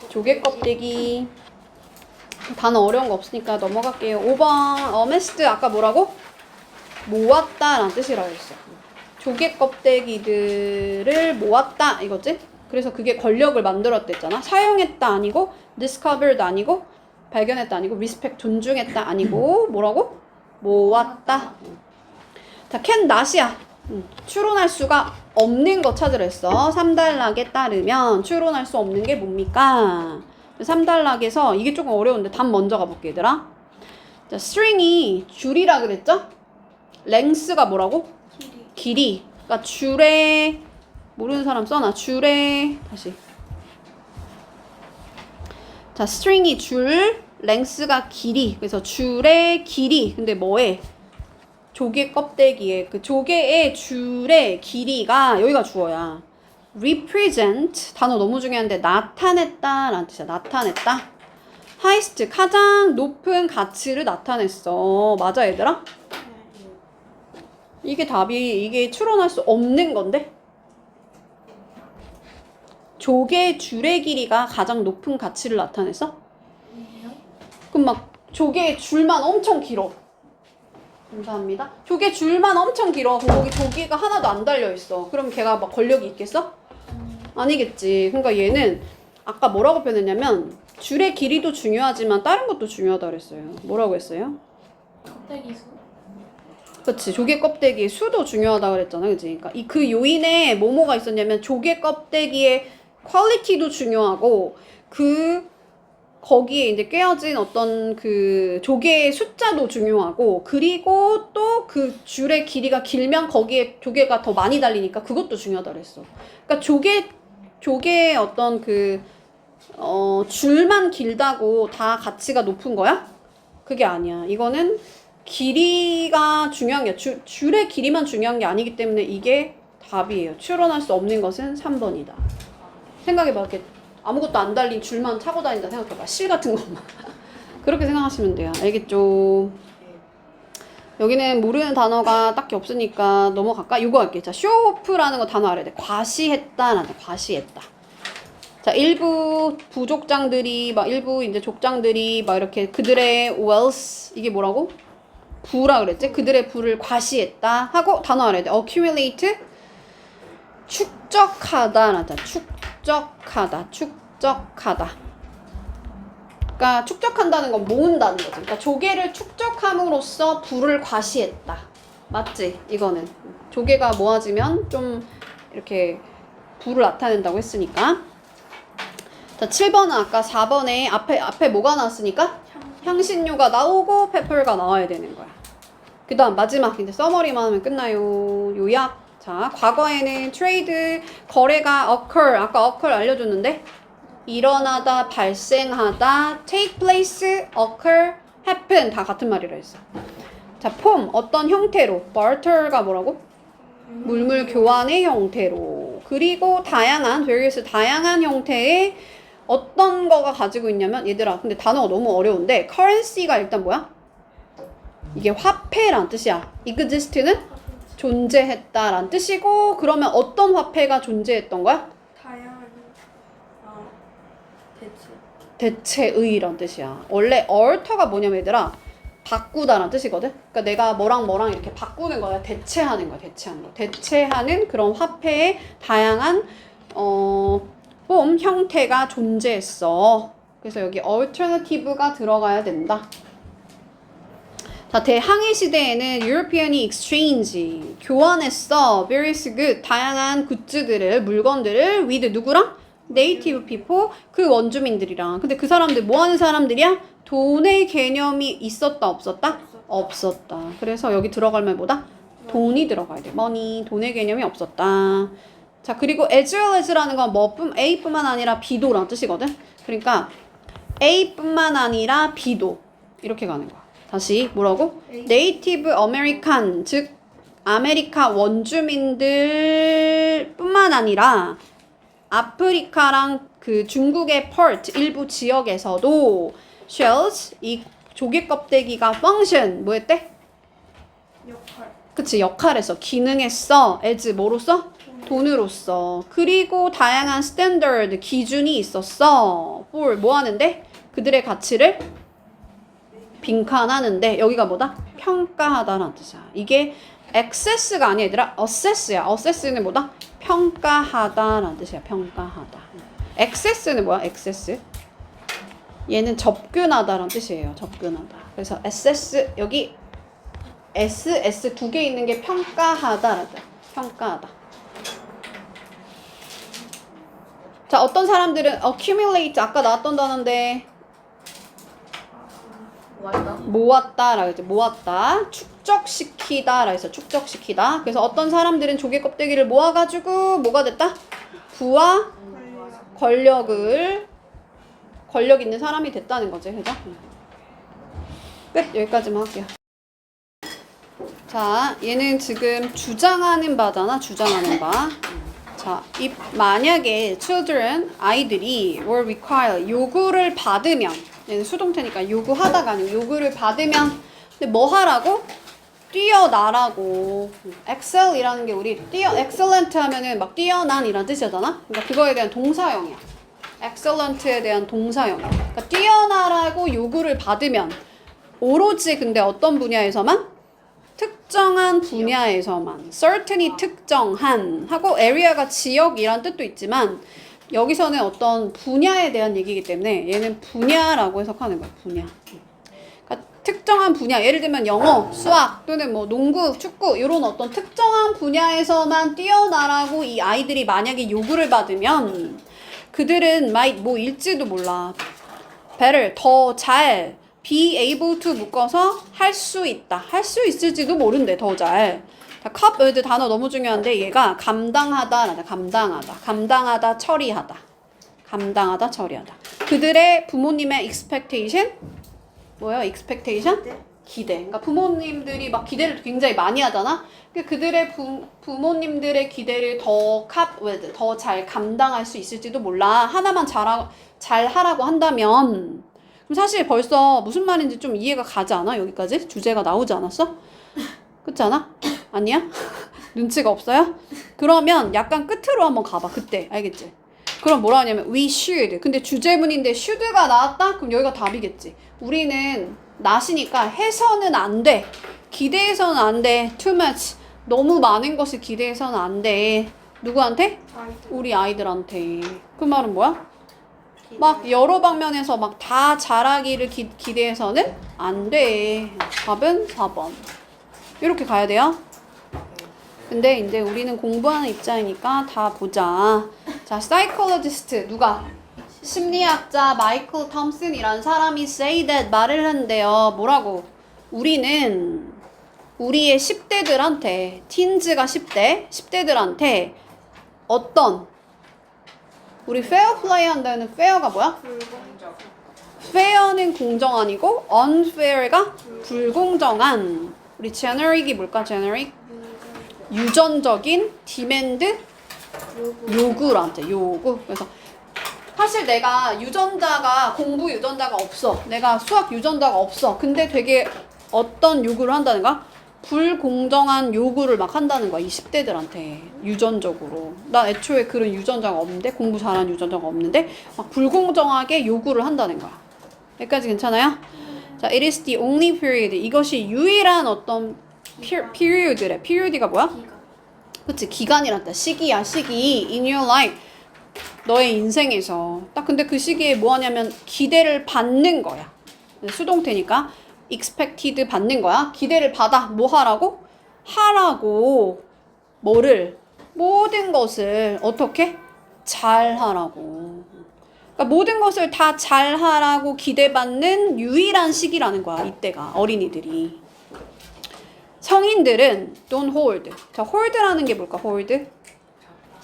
조개 껍데기. 단어 어려운 거 없으니까 넘어갈게요. 5번 amassed 아까 뭐라고? 모았다라는 뜻이라고 했어. 조개 껍데기들을 모았다 이거지? 그래서 그게 권력을 만들었댔잖아. 사용했다 아니고 discovered 아니고 발견했다 아니고 respect 존중했다 아니고 뭐라고? 모았다. 자, can not이야. 추론할 수가 없는 거 찾으라 했어. 3단락에 따르면 추론할 수 없는 게 뭡니까? 3단락에서 이게 조금 어려운데 답 먼저 가볼게 얘들아. 자, string이 줄이라 그랬죠? length가 뭐라고? 길이. 그러니까 줄에 모르는 사람 써놔. 줄에 다시. 자, string이 줄, length가 길이. 그래서 줄의 길이. 근데 뭐에? 조개 껍데기에 그 조개의 줄의 길이가 여기가 주어야. represent 단어 너무 중요한데 나타냈다 라는 뜻이야. 나타냈다. highest 가장 높은 가치를 나타냈어. 맞아 얘들아? 이게 추론할 수 없는 건데 조개 줄의 길이가 가장 높은 가치를 나타냈어? 그럼 막 조개 줄만 엄청 길어. 감사합니다. 조개 줄만 엄청 길어. 그럼 거기 조개가 하나도 안 달려있어. 그럼 걔가 막 권력이 있겠어? 아니겠지. 그러니까 얘는 아까 뭐라고 표현했냐면 줄의 길이도 중요하지만 다른 것도 중요하다 그랬어요. 뭐라고 했어요? 껍데기 수. 그치. 조개 껍데기의 수도 중요하다 그랬잖아. 그치? 그러니까 그 요인에 뭐가 있었냐면 조개 껍데기의 퀄리티도 중요하고 거기에 이제 꿰어진 어떤 그 조개의 숫자도 중요하고 그리고 또 그 줄의 길이가 길면 거기에 조개가 더 많이 달리니까 그것도 중요하다 그랬어. 그러니까 조개의 어떤 줄만 길다고 다 가치가 높은 거야? 그게 아니야. 이거는 길이가 중요한 게 줄의 길이만 중요한 게 아니기 때문에 이게 답이에요. 추론할 수 없는 것은 3번이다. 생각해봐. 이렇게 아무것도 안 달린 줄만 차고 다닌다 생각해봐. 실 같은 것만. 그렇게 생각하시면 돼요. 알겠죠? 여기는 모르는 단어가 딱히 없으니까 넘어갈까? 이거 할게. 자, 쇼오프라는 거 단어 알아야 돼. 과시했다라는 거. 과시했다. 자, 일부 부족장들이 일부 이제 족장들이 막 이렇게 그들의 wealth 이게 뭐라고? 부라 그랬지? 그들의 부를 과시했다 하고 단어 알아야 돼. accumulate 축적하다 라자. 축적하다. 그러니까 축적한다는 건 모은다는 거지. 그러니까 조개를 축적함으로써 부를 과시했다. 맞지? 이거는 조개가 모아지면 좀 이렇게 부를 나타낸다고 했으니까. 자, 7번은 아까 4번에 앞에 뭐가 나왔으니까 향신료가 나오고 페퍼가 나와야 되는 거야. 그 다음 마지막 이제 서머리만 하면 끝나요. 요약. 자, 과거에는 트레이드 거래가 occur 아까 occur 알려줬는데 일어나다, 발생하다, take place, occur, happen 다 같은 말이라 했어. 자, 폼 어떤 형태로 barter가 뭐라고? 물물 교환의 형태로. 그리고 다양한 various 다양한 형태의 어떤 거가 가지고 있냐면 얘들아 근데 단어가 너무 어려운데 currency가 일단 뭐야? 이게 화폐란 뜻이야. exist는 존재했다란 뜻이고 그러면 어떤 화폐가 존재했던 거야? 다양한 대체. 대체의란 뜻이야. 원래 alter가 뭐냐면 얘들아 바꾸다란 뜻이거든. 그러니까 내가 뭐랑 이렇게 바꾸는 거야. 대체하는 거야. 대체하는 그런 화폐의 다양한 폼 형태가 존재했어. 그래서 여기 alternative가 들어가야 된다. 자, 대항해 시대에는 European이 exchange 교환했어. various good 다양한 굿즈들을 물건들을 with 누구랑? native people 그 원주민들이랑. 근데 그 사람들 뭐 하는 사람들이야? 돈의 개념이 있었다 없었다? 없었다. 그래서 여기 들어갈 말보다 돈이 들어가야 돼. money 돈의 개념이 없었다. 자, 그리고 as well as라는 건 A뿐만 아니라 B도라는 뜻이거든. 그러니까 A뿐만 아니라 B도 이렇게 가는 거야. 다시 뭐라고? Native American 즉 아메리카 원주민들 뿐만 아니라 아프리카랑 그 중국의 part 일부 지역에서도 shells 이 조개 껍데기가 function 뭐였대? 역할. 그치 역할에서 기능했어. as 뭐로써? 돈으로서. 그리고 다양한 standard 기준이 있었어. for 뭐 하는데? 그들의 가치를 빈칸하는데 여기가 뭐다? 평가하다라는 뜻이야. 이게 access가 아니야 얘들아. assess야. assess는 뭐다? 평가하다라는 뜻이야. 평가하다. access는 뭐야? access. 얘는 접근하다라는 뜻이에요. 접근하다. 그래서 assess 여기 S 두 개 있는 게 평가하다라는 뜻. 평가하다. 자, 어떤 사람들은 accumulate 아까 나왔던 단어인데 모았다라고 했지. 모았다. 축적시키다라고 해서 축적시키다. 그래서 어떤 사람들은 조개 껍데기를 모아가지고 뭐가 됐다? 부와 권력 있는 사람이 됐다는 거지. 그죠? 끝. 여기까지만 할게요. 자, 얘는 지금 주장하는 바잖아. 주장하는 바. 자, 만약에 children, 아이들이 were require, 요구를 받으면 얘는 수동태니까 요구하다가 아니고 요구를 받으면 근데 뭐 하라고? 뛰어나라고. excel이라는 게 우리 excellent 하면은 막 뛰어난 이란 뜻이잖아. 그러니까 그거에 대한 동사형이야. excellent에 대한 동사형이야. 그러니까 뛰어나라고 요구를 받으면 오로지 근데 어떤 분야에서만? 특정한 분야에서만 certainly 특정한 하고 area가 지역이란 뜻도 있지만 여기서는 어떤 분야에 대한 얘기이기 때문에 얘는 분야라고 해석하는 거야. 분야. 그러니까 특정한 분야 예를 들면 영어, 수학 또는 뭐 농구, 축구 이런 어떤 특정한 분야에서만 뛰어나라고 이 아이들이 만약에 요구를 받으면 그들은 might 뭐일지도 몰라. better 더 잘 be able to 묶어서 할 수 있다. 할 수 있을지도 모른대. 더 잘. cup 여기 단어 너무 중요한데 얘가 감당하다. 감당하다 처리하다. 감당하다 처리하다. 그들의 부모님의 expectation 뭐야? expectation? 기대. 그러니까 부모님들이 막 기대를 굉장히 많이 하잖아. 그들의 부모님들의 기대를 더 잘 감당할 수 있을지도 몰라. 하나만 잘 하라고 한다면 그럼 사실 벌써 무슨 말인지 좀 이해가 가지 않아? 여기까지? 주제가 나오지 않았어? 그렇지 않아? 아니야? 눈치가 없어요? 그러면 약간 끝으로 한번 가봐. 그때. 알겠지? 그럼 뭐라 하냐면 we should. 근데 주제문인데 should가 나왔다? 그럼 여기가 답이겠지. 우리는 not이니까 해서는 안 돼. 기대해서는 안 돼. too much. 너무 많은 것을 기대해서는 안 돼. 누구한테? 아이들. 우리 아이들한테. 그 말은 뭐야? 막 여러 방면에서 막 다 잘하기를 기대해서는 안 돼. 답은 4번. 이렇게 가야 돼요. 근데 이제 우리는 공부하는 입장이니까 다 보자. 자, psychologist 누가? 심리학자 마이클 톰슨이라는 사람이 say that 말을 한대요. 뭐라고? 우리는 우리의 10대들한테, teens가 10대들한테 어떤 우리 fair play 한다는 fair가 뭐야? 불공정. fair는 공정 아니고 unfair가 불공정한. 우리 generic 뭘까? generic 유전적인 demand 요구란테 요구. 그래서 사실 내가 유전자가 공부 유전자가 없어. 내가 수학 유전자가 없어. 근데 되게 어떤 요구를 한다는 거야? 불공정한 요구를 막 한다는 거야. 이 10대들한테 유전적으로. 나 애초에 그런 유전자가 없는데 공부 잘하는 유전자가 없는데 막 불공정하게 요구를 한다는 거야. 여기까지 괜찮아요? 자, it is the only period. 이것이 유일한 어떤 period래. period가 뭐야? 그치, 기간이란다. 시기야, 시기. in your life. 너의 인생에서. 딱 근데 그 시기에 뭐 하냐면 기대를 받는 거야. 수동태니까 expected 받는 거야. 기대를 받아. 뭐 하라고? 하라고. 뭐를? 모든 것을 어떻게? 잘 하라고. 그러니까 모든 것을 다 잘 하라고 기대받는 유일한 시기라는 거야. 이때가 어린이들이. 성인들은 don't hold. 자, hold라는 게 뭘까? hold?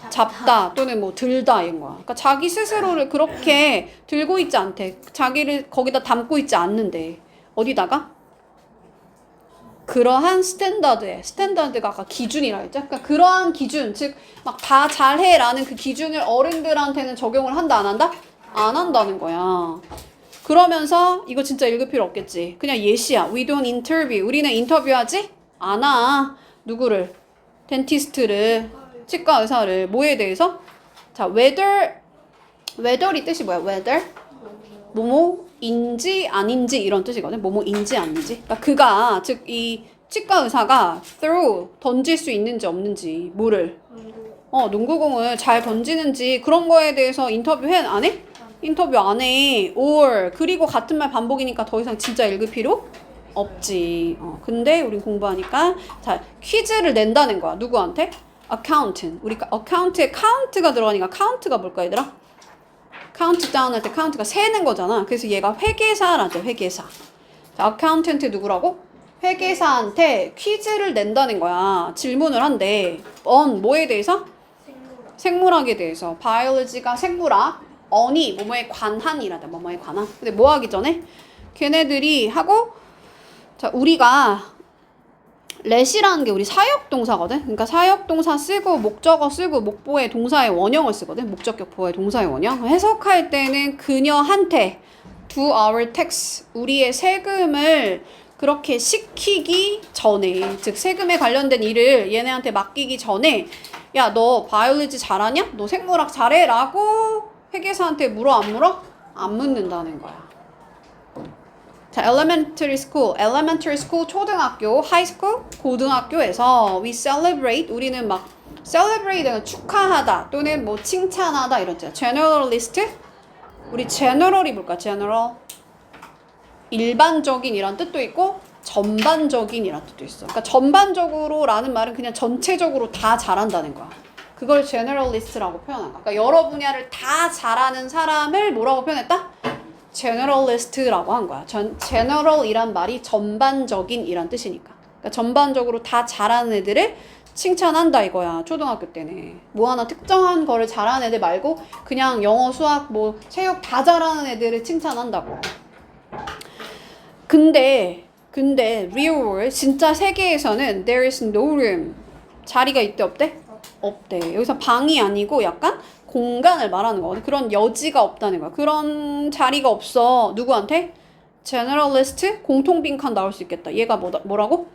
잡다 또는 뭐 들다 이런 거야. 그러니까 자기 스스로를 그렇게 들고 있지 않대. 자기를 거기다 담고 있지 않는데 어디다가? 그러한 스탠다드가 아까 기준이라 했죠. 그러니까 그러한 기준, 즉 막 다 잘해라는 그 기준을 어른들한테는 적용을 한다 안 한다? 안 한다는 거야. 그러면서 이거 진짜 읽을 필요 없겠지. 그냥 예시야. We don't interview. 우리는 인터뷰하지 않아. 누구를? 덴티스트를, 치과 의사를. 뭐에 대해서? 자, whether이 뜻이 뭐야? whether? 뭐뭐인지 아닌지 이런 뜻이거든. 뭐뭐인지 아닌지. 그러니까 그가, 즉 이 치과 의사가 throw 던질 수 있는지 없는지 뭐를? 농구공을 잘 던지는지 그런 거에 대해서 인터뷰 안 해? 인터뷰 안 해. or 그리고 같은 말 반복이니까 더 이상 진짜 읽을 필요 없지. 근데 우린 공부하니까 자, 퀴즈를 낸다는 거야. 누구한테? accountant. 우리 account에 count가 들어가니까 count가 뭘까 얘들아? count down 할 때 count가 세는 거잖아. 그래서 얘가 회계사라죠. 회계사. 자, accountant 누구라고? 회계사한테 퀴즈를 낸다는 거야. 질문을 한대. on 뭐에 대해서? 생물학에 대해서. biology가 생물학, on이 뭐뭐에 관한이라다. 뭐뭐에 관한. 근데 뭐 하기 전에? 걔네들이 하고 자, 우리가 let이라는 게 우리 사역동사거든. 그러니까 사역동사 쓰고 목적어 쓰고 목보에 동사의 원형을 쓰거든. 목적격 보호의 동사의 원형. 해석할 때는 그녀한테 do our tax 우리의 세금을 그렇게 시키기 전에, 즉 세금에 관련된 일을 얘네한테 맡기기 전에 야, 너 바이올로지 잘하냐? 너 생물학 잘해? 라고 회계사한테 물어 안 물어? 안 묻는다는 거야. 자, elementary school 초등학교, high school 고등학교에서 we celebrate 우리는 막 celebrate는 축하하다 또는 뭐 칭찬하다 이런 뜻이야. generalist 우리 general이 뭘까? general 일반적인 이란 뜻도 있고 전반적인 이란 뜻도 있어. 그러니까 전반적으로라는 말은 그냥 전체적으로 다 잘한다는 거야. 그걸 generalist라고 표현한 거야. 그러니까 여러 분야를 다 잘하는 사람을 뭐라고 표현했다? generalist라고 한 거야. general이란 말이 전반적인 이란 뜻이니까. 그러니까 전반적으로 다 잘하는 애들을 칭찬한다 이거야. 초등학교 때는. 뭐 하나 특정한 거를 잘하는 애들 말고 그냥 영어, 수학, 뭐 체육 다 잘하는 애들을 칭찬한다고. 근데 real world 진짜 세계에서는 there is no room. 자리가 있대 없대? 없대. 여기서 방이 아니고 약간 공간을 말하는 거거든. 그런 여지가 없다는 거야. 그런 자리가 없어. 누구한테? generalist 공통 빈칸 나올 수 있겠다. 얘가 뭐라고?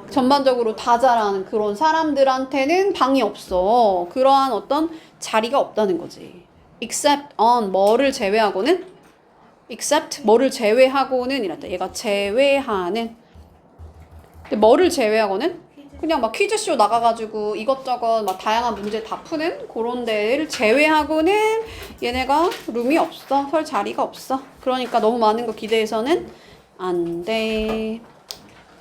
전반적으로 다 잘하는 그런 사람들한테는 방이 없어. 그러한 어떤 자리가 없다는 거지. except on 뭐를 제외하고는 except 뭐를 제외하고는 이랬다. 얘가 제외하는. 근데 뭐를 제외하고는 그냥 막 퀴즈쇼 나가가지고 이것저것 막 다양한 문제 다 푸는 그런 데를 제외하고는 얘네가 룸이 없어. 설 자리가 없어. 그러니까 너무 많은 거 기대해서는 안 돼.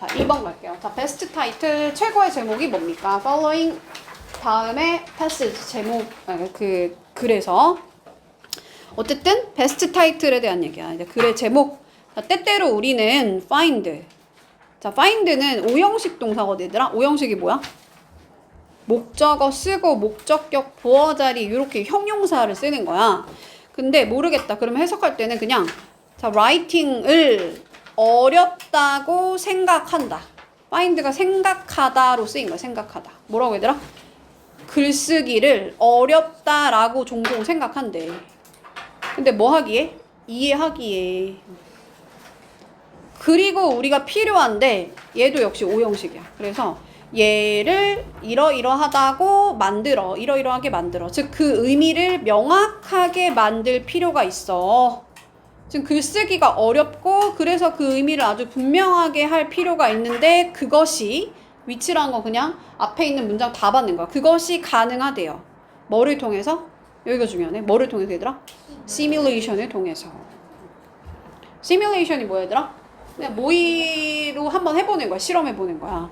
자, 2번 갈게요. 자, 베스트 타이틀 최고의 제목이 뭡니까? following 다음에 passage 제목 그 글에서 어쨌든 베스트 타이틀에 대한 얘기야. 이제 글의 제목. 자, 때때로 우리는 find. 자, find는 오형식 동사거든, 얘들아. 오형식이 뭐야? 목적어 쓰고 목적격 보어 자리 이렇게 형용사를 쓰는 거야. 근데 모르겠다. 그러면 해석할 때는 그냥 자, writing을 어렵다고 생각한다. find가 생각하다로 쓰인 거야. 생각하다. 뭐라고 얘들아? 글쓰기를 어렵다라고 종종 생각한대. 근데 뭐 하기에? 이해하기에. 그리고 우리가 필요한데 얘도 역시 오형식이야. 그래서 얘를 이러이러하다고 만들어. 이러이러하게 만들어. 즉 그 의미를 명확하게 만들 필요가 있어. 지금 글쓰기가 어렵고 그래서 그 의미를 아주 분명하게 할 필요가 있는데 그것이 위치라는 거 그냥 앞에 있는 문장 다 받는 거야. 그것이 가능하대요. 뭐를 통해서? 여기가 중요하네. 뭐를 통해서 얘들아? 시뮬레이션을 통해서. 시뮬레이션이 뭐야 얘들아? 그냥 모의로 한번 해보는 거야. 실험해보는 거야.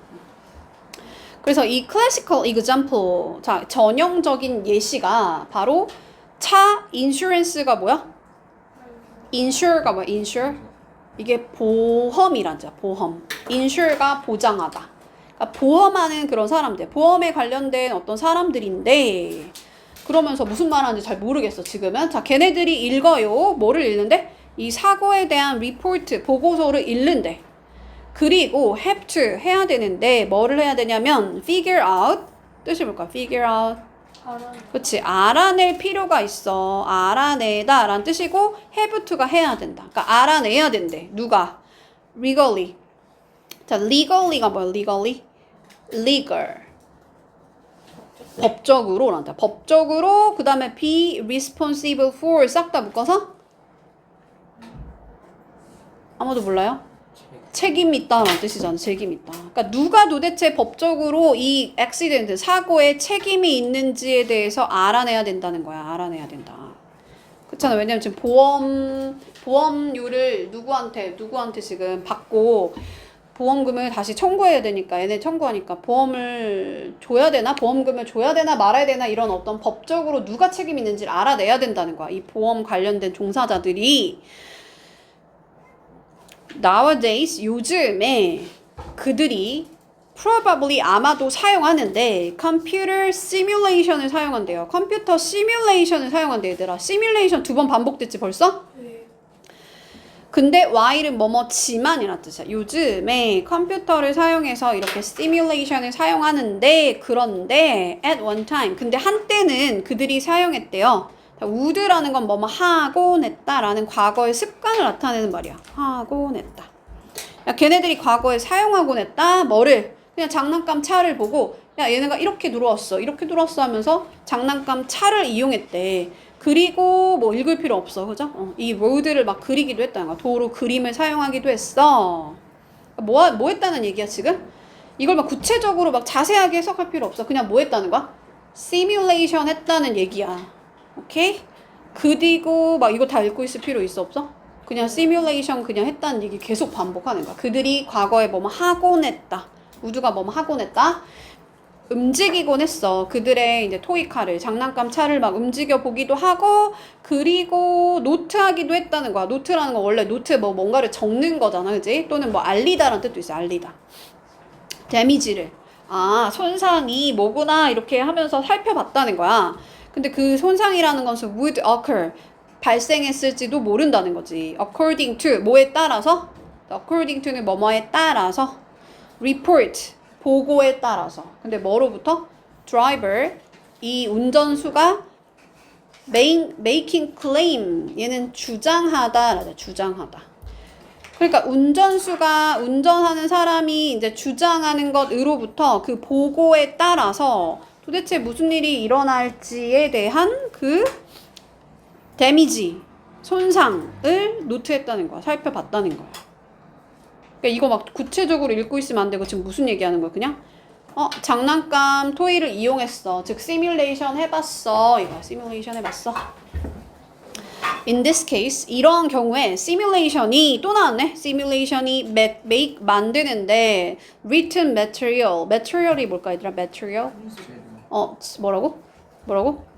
그래서 이 classical example, 자, 전형적인 예시가 바로 차 insurance가 뭐야? insure가 뭐야? insure? 이게 보험이란 자, 보험. insure가 보장하다. 그러니까 보험하는 그런 사람들, 보험에 관련된 어떤 사람들인데 그러면서 무슨 말 하는지 잘 모르겠어, 지금은. 자, 걔네들이 읽어요. 뭐를 읽는데? 이 사고에 대한 리포트, 보고서를 읽는데. 그리고 have to, 해야 되는데 뭐를 해야 되냐면 figure out, 뜻이 뭘까? figure out. 그렇지, 알아낼 필요가 있어. 알아내다 라는 뜻이고 have to가 해야 된다. 그러니까 알아내야 된대. 누가? legally. 자, legally가 뭐야? legally? legal. 법적으로란다. 법적으로. 그 다음에 be responsible for 싹 다 묶어서 아무도 몰라요? 책임 있다라는 뜻이잖아. 책임 있다. 그러니까 누가 도대체 법적으로 이 액시던트 사고에 책임이 있는지에 대해서 알아내야 된다는 거야. 알아내야 된다. 그렇잖아. 왜냐면 지금 보험료를 누구한테 지금 받고 보험금을 다시 청구해야 되니까 얘네 청구하니까 보험을 줘야 되나? 보험금을 줘야 되나 말아야 되나? 이런 어떤 법적으로 누가 책임 있는지를 알아내야 된다는 거야. 이 보험 관련된 종사자들이 nowadays 요즘에 그들이 probably 아마도 사용하는데 computer simulation을 사용한대요. 컴퓨터 시뮬레이션을 사용한대 얘들아. 시뮬레이션 2번 반복됐지 벌써? 네. 근데 while은 뭐뭐지만이란 뜻이야. 요즘에 컴퓨터를 사용해서 이렇게 simulation을 사용하는데 그런데 at one time 근데 한때는 그들이 사용했대요. would라는 건 뭐뭐 하곤 했다라는 과거의 습관을 나타내는 말이야. 하곤 했다. 야, 걔네들이 과거에 사용하곤 했다. 뭐를? 그냥 장난감 차를 보고 야, 얘네가 이렇게 들어왔어. 이렇게 들어왔어 하면서 장난감 차를 이용했대. 그리고 뭐 읽을 필요 없어. 그죠? 이 road를 막 그리기도 했다는 거야. 도로 그림을 사용하기도 했어. 뭐 했다는 얘기야, 지금? 이걸 막 구체적으로 막 자세하게 해석할 필요 없어. 그냥 뭐 했다는 거야? 시뮬레이션 했다는 얘기야. 오케이? 그리고 막 이거 다 읽고 있을 필요 있어 없어? 그냥 시뮬레이션 그냥 했다는 얘기 계속 반복하는 거야. 그들이 과거에 뭐뭐 하곤 했다. 우주가 뭐뭐 하곤 했다. 움직이곤 했어. 그들의 이제 토이카를 장난감 차를 막 움직여 보기도 하고 그리고 노트하기도 했다는 거야. 노트라는 건 원래 노트 뭐 뭔가를 적는 거잖아, 그지? 또는 뭐 알리다라는 뜻도 있어. 알리다. 데미지를 손상이 뭐구나 이렇게 하면서 살펴봤다는 거야. 근데 그 손상이라는 것은 would occur 발생했을지도 모른다는 거지. according to 뭐에 따라서? according to는 뭐뭐에 따라서 report 보고에 따라서. 근데 뭐로부터? driver 이 운전수가 making claim 얘는 주장하다. 주장하다. 그러니까 운전하는 사람이 이제 주장하는 것으로부터 그 보고에 따라서 도대체 무슨 일이 일어날지에 대한 그 데미지 손상을 노트했다는 거야. 살펴봤다는 거야. 그러니까 이거 막 구체적으로 읽고 있으면 안 되고 지금 무슨 얘기하는 거야? 그냥 장난감 토이를 이용했어. 즉 시뮬레이션 해봤어. 이거 시뮬레이션 해봤어. In this case, 이런 경우에 simulation이 또 나왔네. simulation이 make 만드는데 written material, material이 뭘까 얘들아? material? 뭐라고?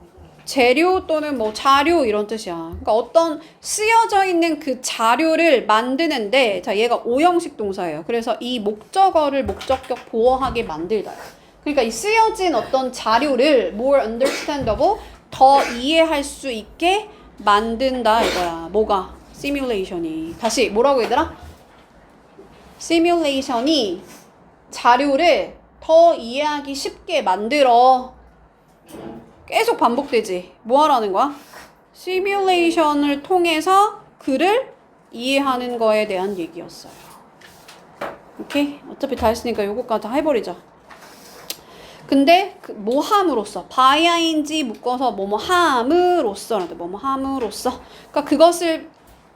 재료 또는 뭐 자료 이런 뜻이야. 그러니까 어떤 쓰여져 있는 그 자료를 만드는데 자 얘가 오형식 동사예요. 그래서 이 목적어를 목적격 보어하게 만들다. 그러니까 이 쓰여진 어떤 자료를 more understandable 더 이해할 수 있게 만든다 이거야. 뭐가? 시뮬레이션이. 다시 뭐라고 얘들아? 시뮬레이션이 자료를 더 이해하기 쉽게 만들어. 계속 반복되지. 뭐 하라는 거야? 시뮬레이션을 통해서 글을 이해하는 거에 대한 얘기였어요. 오케이? 어차피 다 했으니까 요거까지 다 해버리자. 근데 뭐 함으로써 by ing 묶어서 뭐뭐 함으로써라는데 뭐뭐 함으로써 그러니까 그것을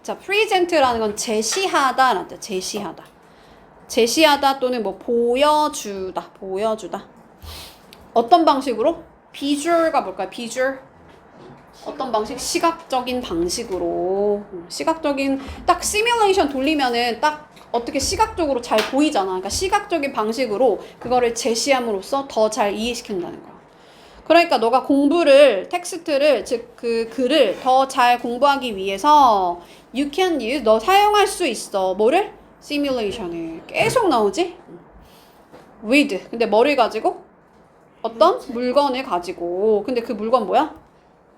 자 present라는 건 제시하다라는 뜻. 제시하다 또는 뭐 보여주다 어떤 방식으로? 비주얼가 뭘까요? 비주얼 어떤 방식? 시각적인 방식으로 시각적인 딱 시뮬레이션 돌리면은 딱 어떻게 시각적으로 잘 보이잖아. 그러니까 시각적인 방식으로 그거를 제시함으로써 더 잘 이해시킨다는 거야. 그러니까 너가 공부를 텍스트를 즉 그 글을 더 잘 공부하기 위해서 you can use 너 사용할 수 있어. 뭐를? 시뮬레이션을 계속 나오지? with 근데 뭐를 가지고? 어떤 물건을 가지고. 근데 그 물건 뭐야?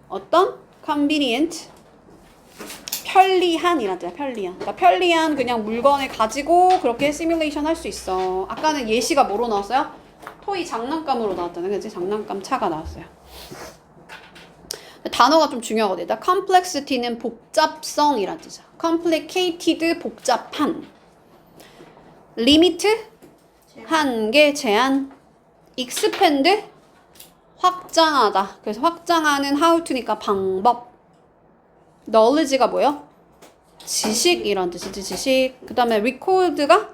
어떤 convenient 편리한이란 뜻이야. 편리한. 그러니까 편리한 그냥 물건을 가지고 그렇게 시뮬레이션 할 수 있어. 아까는 예시가 뭐로 나왔어요? 토이 장난감으로 나왔잖아요. 그치? 장난감 차가 나왔어요. 단어가 좀 중요하거든. 일단 complexity는 복잡성이란 뜻이야. complicated 복잡한. limit 한계 제한. expand 확장하다. 그래서 확장하는 how to니까 방법. knowledge가 뭐예요? 지식이란 뜻이지. 지식. 그 다음에 record가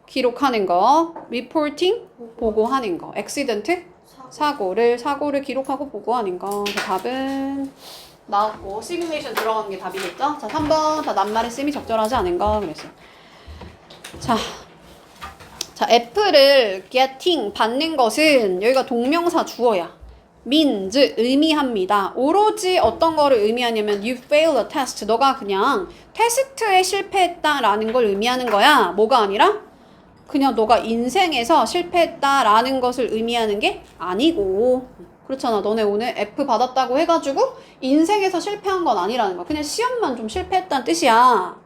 기록하는 거. reporting 보고하는 거. accident 사고를 기록하고 보고하는 거. 그 답은 나왔고 시뮬레이션 들어간 게 답이겠죠? 자 3번 다 낱말의 셈이 적절하지 않은 거 그랬어요. 자 F를 getting 받는 것은 여기가 동명사 주어야. means 의미합니다. 오로지 어떤 거를 의미하냐면 you failed a test. 너가 그냥 테스트에 실패했다라는 걸 의미하는 거야. 뭐가 아니라 그냥 너가 인생에서 실패했다라는 것을 의미하는 게 아니고. 그렇잖아. 너네 오늘 F 받았다고 해가지고 인생에서 실패한 건 아니라는 거야. 그냥 시험만 좀 실패했다는 뜻이야.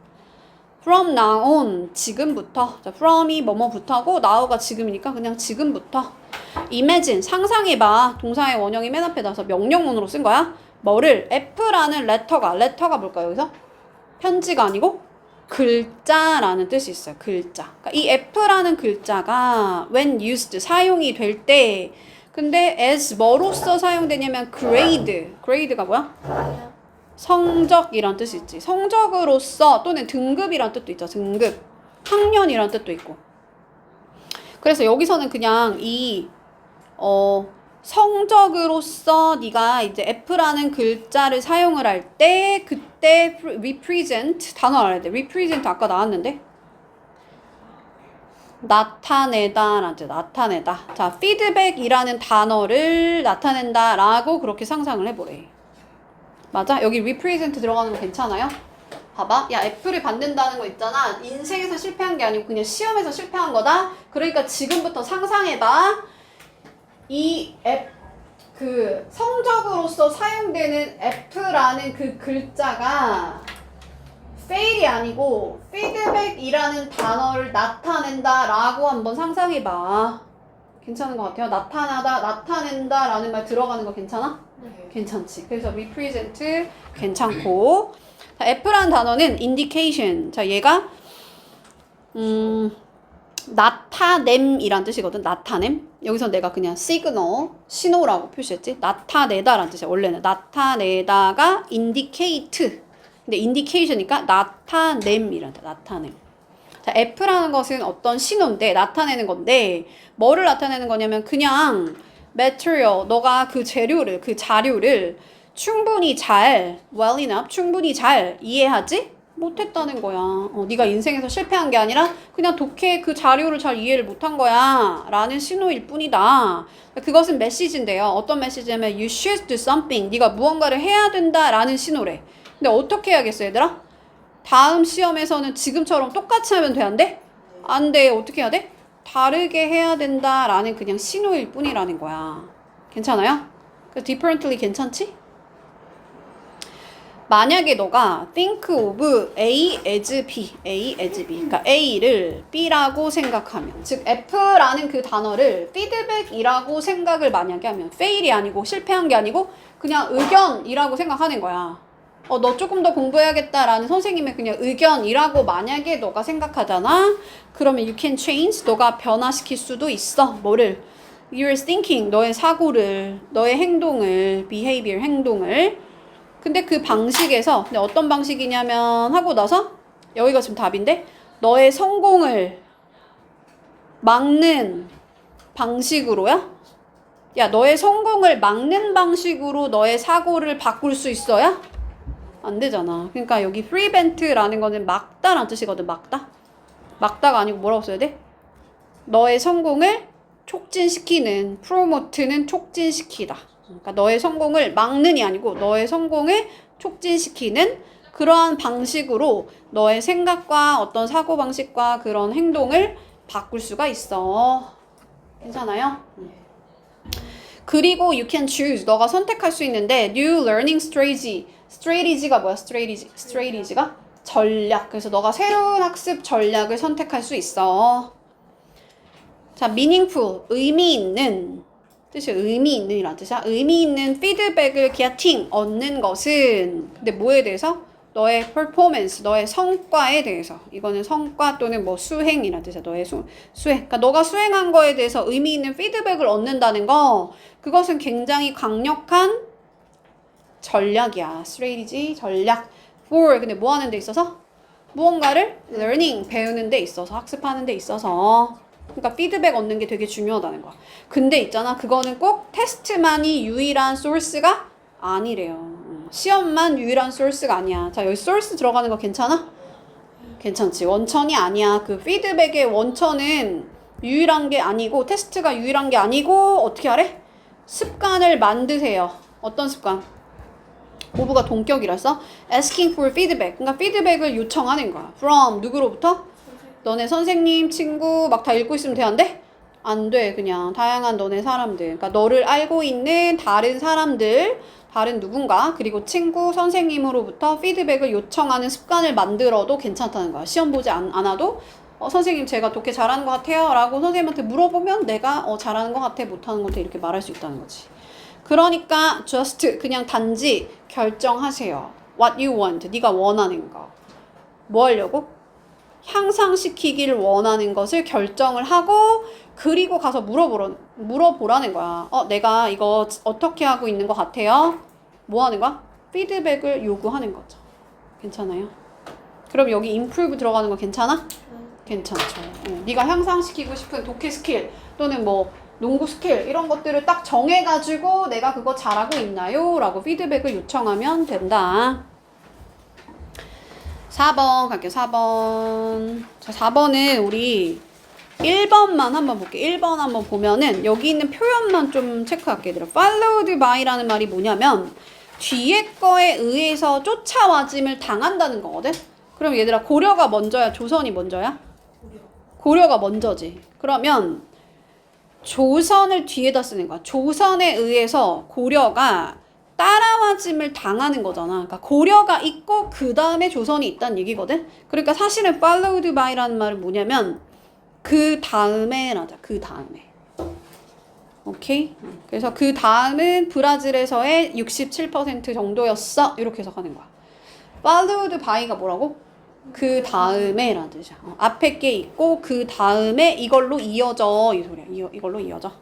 From now on, 지금부터. 자, from이 뭐뭐부터고 now가 지금이니까 그냥 지금부터. Imagine, 상상해봐. 동사의 원형이 맨 앞에 나서 명령문으로 쓴 거야. 뭐를? F라는 letter가 뭘까요, 여기서? 편지가 아니고 글자라는 뜻이 있어요. 글자. 그러니까 이 F라는 글자가 when used, 사용이 될 때 근데 as 뭐로써 사용되냐면 grade가 뭐야? 성적이란 뜻이 있지. 성적으로서 또는 등급이란 뜻도 있죠. 등급. 학년이란 뜻도 있고. 그래서 여기서는 그냥 이 성적으로서 네가 이제 F라는 글자를 사용을 할 때 그때 represent 단어 알아야 돼. represent 아까 나왔는데 나타내다라는 뜻. 나타내다. 자, feedback이라는 단어를 나타낸다라고 그렇게 상상을 해보래. 맞아? 여기 represent 들어가는 거 괜찮아요? 봐봐. 야, F를 받는다는 거 있잖아. 인생에서 실패한 게 아니고 그냥 시험에서 실패한 거다. 그러니까 지금부터 상상해봐. 이 그 성적으로서 사용되는 F라는 그 글자가 fail이 아니고 feedback이라는 단어를 나타낸다라고 한번 상상해봐. 괜찮은 것 같아요? 나타낸다라는 말 들어가는 거 괜찮아? 네. 괜찮지. 그래서 represent 괜찮고. 자, F라는 단어는 indication. 자, 얘가 나타냄이란 뜻이거든. 나타냄. 여기서 내가 그냥 시그널, 신호라고 표시했지. 나타내다라는 뜻이야. 원래는 나타내다가 indicate 근데 indication이니까 나타냄이란다. 나타냄. 자, F라는 것은 어떤 신호인데 나타내는 건데 뭐를 나타내는 거냐면 그냥 material, 너가 그 재료를, 그 자료를 충분히 잘, well enough, 충분히 잘 이해하지 못했다는 거야. 네가 인생에서 실패한 게 아니라 그냥 독해 그 자료를 잘 이해를 못한 거야 라는 신호일 뿐이다. 그것은 메시지인데요. 어떤 메시지냐면 you should do something. 네가 무언가를 해야 된다 라는 신호래. 근데 어떻게 해야겠어 얘들아? 다음 시험에서는 지금처럼 똑같이 하면 돼? 안 돼? 안 돼. 어떻게 해야 돼? 다르게 해야 된다라는 그냥 신호일 뿐이라는 거야. 괜찮아요? 그 differently 괜찮지? 만약에 너가 think of A as B, A as B, 그러니까 A를 B라고 생각하면, 즉 F라는 그 단어를 feedback이라고 생각을 만약에 하면, fail이 아니고 실패한 게 아니고 그냥 의견이라고 생각하는 거야. 너 조금 더 공부해야겠다라는 선생님의 그냥 의견이라고 만약에 너가 생각하잖아. 그러면 you can change, 너가 변화시킬 수도 있어. 뭐를? Your thinking, 너의 사고를, 너의 행동을, behavior, 행동을. 근데 그 방식에서, 근데 어떤 방식이냐면 하고 나서 여기가 지금 답인데 너의 성공을 막는 방식으로야? 야, 너의 성공을 막는 방식으로 너의 사고를 바꿀 수 있어야? 안 되잖아. 그러니까 여기 prevent라는 거는 막다라는 뜻이거든. 막다. 막다가 아니고 뭐라고 써야 돼? 너의 성공을 촉진시키는, promote는 촉진시키다. 그러니까 너의 성공을 막는이 아니고 너의 성공을 촉진시키는 그러한 방식으로 너의 생각과 어떤 사고방식과 그런 행동을 바꿀 수가 있어. 괜찮아요? 그리고 you can choose, 너가 선택할 수 있는데 new learning strategy. strategy가 뭐야? strategy가 전략. 그래서 너가 새로운 학습 전략을 선택할 수 있어. 자, meaningful, 의미 있는 뜻이 의미 있는이라는 뜻이야. 의미 있는 피드백을 getting, 얻는 것은 근데 뭐에 대해서? 너의 performance, 너의 성과에 대해서. 이거는 성과 또는 뭐 수행이라는 뜻이야. 너의 수행. 그러니까 너가 수행한 거에 대해서 의미 있는 피드백을 얻는다는 거, 그것은 굉장히 강력한 전략이야. strategy, 전략. for, 근데 뭐 하는 데 있어서? 무언가를 learning, 배우는 데 있어서, 학습하는 데 있어서. 그러니까 피드백 얻는 게 되게 중요하다는 거야. 근데 있잖아, 그거는 꼭 테스트만이 유일한 소스가 아니래요. 시험만 유일한 소스가 아니야. 자, 여기 소스 들어가는 거 괜찮아? 괜찮지. 원천이 아니야. 그 피드백의 원천은 유일한 게 아니고, 테스트가 유일한 게 아니고, 어떻게 하래? 습관을 만드세요. 어떤 습관? 오브가 동격이라서 asking for feedback. 그러니까 피드백을 요청하는 거야. from 누구로부터? 너네 선생님, 친구 막 다 읽고 있으면 돼? 안 돼? 안 돼. 그냥 다양한 너네 사람들. 그러니까 너를 알고 있는 다른 사람들, 다른 누군가, 그리고 친구, 선생님으로부터 피드백을 요청하는 습관을 만들어도 괜찮다는 거야. 시험 보지 않아도 선생님 제가 독해 잘하는 것 같아요 라고 선생님한테 물어보면 내가 잘하는 것 같아, 못하는 것 같아 이렇게 말할 수 있다는 거지. 그러니까 just 그냥 단지 결정하세요. What you want. 네가 원하는 거. 뭐 하려고? 향상시키기를 원하는 것을 결정을 하고 그리고 가서 물어보라는 거야. 내가 이거 어떻게 하고 있는 것 같아요? 뭐 하는 거야? 피드백을 요구하는 거죠. 괜찮아요? 그럼 여기 improve 들어가는 거 괜찮아? 괜찮죠. 네가 향상시키고 싶은 독해 스킬 또는 뭐 농구 스킬 이런 것들을 딱 정해가지고 내가 그거 잘하고 있나요? 라고 피드백을 요청하면 된다. 4번 갈게요. 4번. 자, 4번은 우리 1번만 한번 볼게요. 1번 한번 보면은 여기 있는 표현만 좀 체크할게요. 얘들아. followed by라는 말이 뭐냐면 뒤에 거에 의해서 쫓아와짐을 당한다는 거거든. 그럼 얘들아 고려가 먼저야? 조선이 먼저야? 고려가 먼저지. 그러면 조선을 뒤에다 쓰는 거야. 조선에 의해서 고려가 따라와짐을 당하는 거잖아. 그러니까 고려가 있고 그 다음에 조선이 있다는 얘기거든. 그러니까 사실은 followed by라는 말은 뭐냐면 그 다음에 라자. 그 다음에. 오케이? 그래서 그 다음은 브라질에서의 67% 정도였어. 이렇게 해석하는 거야. followed by가 뭐라고? 그 다음에 라는 뜻이야. 앞에 게 있고 그 다음에 이걸로 이어져. 이 소리야. 이걸로 이어져.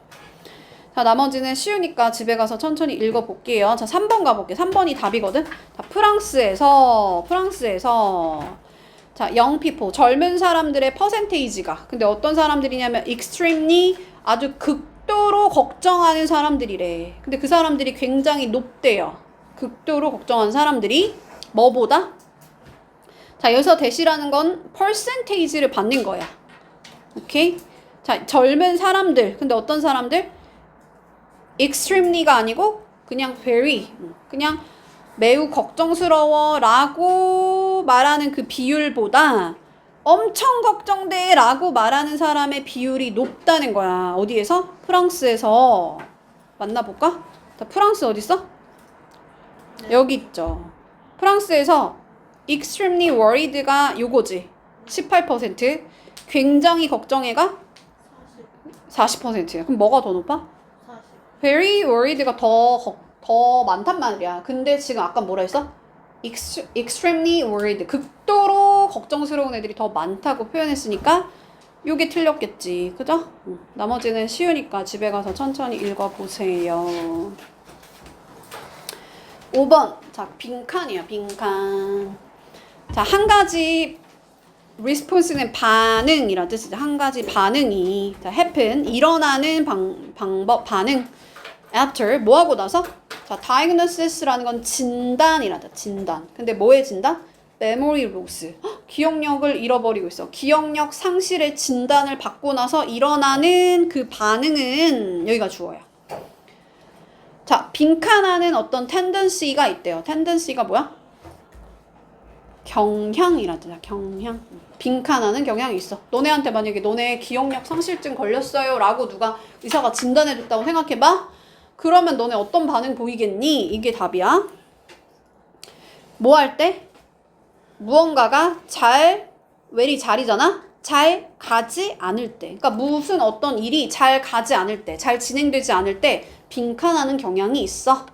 자, 나머지는 쉬우니까 집에 가서 천천히 읽어볼게요. 자, 3번 가볼게요. 3번이 답이거든. 자, 프랑스에서 자, young people, 젊은 사람들의 퍼센테이지가. 근데 어떤 사람들이냐면 extremely, 아주 극도로 걱정하는 사람들이래. 근데 그 사람들이 굉장히 높대요. 극도로 걱정하는 사람들이 뭐보다? 자, 여기서 대시라는 건 percentage를 받는 거야. 오케이? 자, 젊은 사람들. 근데 어떤 사람들? extremely가 아니고 그냥 very, 그냥 매우 걱정스러워 라고 말하는 그 비율보다 엄청 걱정돼 라고 말하는 사람의 비율이 높다는 거야. 어디에서? 프랑스에서. 만나볼까? 자, 프랑스 어딨어? 네. 여기 있죠. 프랑스에서 extremely worried가 요거지. 18%. 굉장히 걱정해가 40%야. 그럼 뭐가 더 높아? 40. very worried가 더 많단 말이야. 근데 지금 아까 뭐라 했어? extremely worried. 극도로 걱정스러운 애들이 더 많다고 표현했으니까 요게 틀렸겠지. 그죠? 나머지는 쉬우니까 집에 가서 천천히 읽어보세요. 5번. 자, 빈칸이야, 빈칸. 자, 한 가지 response는 반응이란 뜻이죠. 한 가지 반응이 자, happen, 일어나는 방법, 반응. after, 뭐하고 나서? 자, diagnosis라는 건 진단이란다. 진단. 근데 뭐의 진단? memory loss. 기억력을 잃어버리고 있어. 기억력 상실의 진단을 받고 나서 일어나는 그 반응은 여기가 주어야. 자, 빈칸하는 어떤 tendency가 있대요. tendency가 뭐야? 경향이란 뜻이야. 경향. 빈칸하는 경향이 있어. 너네한테 만약에 너네 기억력 상실증 걸렸어요 라고 누가 의사가 진단해줬다고 생각해봐. 그러면 너네 어떤 반응 보이겠니? 이게 답이야. 뭐 할 때? 무언가가 웰이 잘이잖아? 잘 가지 않을 때. 그러니까 무슨 어떤 일이 잘 가지 않을 때, 잘 진행되지 않을 때 빈칸하는 경향이 있어.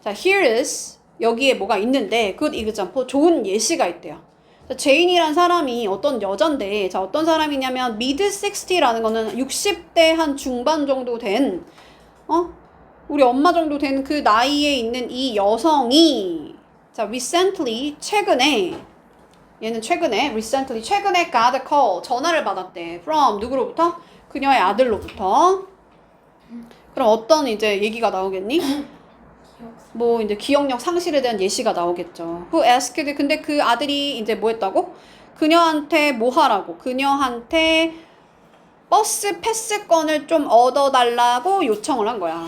자, here is, 여기에 뭐가 있는데 good example, 좋은 예시가 있대요. 자, 제인이란 사람이 어떤 여잔데, 자, 어떤 사람이냐면 mid 60라는 거는 60대 한 중반 정도 된 우리 엄마 정도 된 그 나이에 있는 이 여성이 자, recently, 최근에 얘는 최근에 recently, 최근에 got a call, 전화를 받았대. from 누구로부터? 그녀의 아들로부터. 그럼 어떤 이제 얘기가 나오겠니? 뭐 이제 기억력 상실에 대한 예시가 나오겠죠. Who asked, 근데 그 아들이 이제 뭐 했다고? 그녀한테 뭐 하라고? 그녀한테 버스 패스권을 좀 얻어달라고 요청을 한 거야.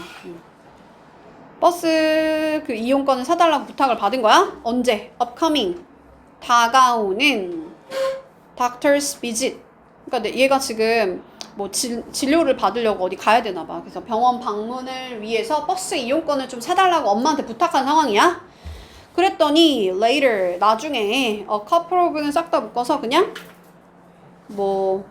버스 그 이용권을 사달라고 부탁을 받은 거야? 언제? upcoming, 다가오는 doctor's visit. 그러니까 얘가 지금 뭐 진료를 받으려고 어디 가야 되나 봐. 그래서 병원 방문을 위해서 버스 이용권을 좀 사달라고 엄마한테 부탁한 상황이야. 그랬더니 later, 나중에 a couple of는 싹 다 묶어서 그냥 뭐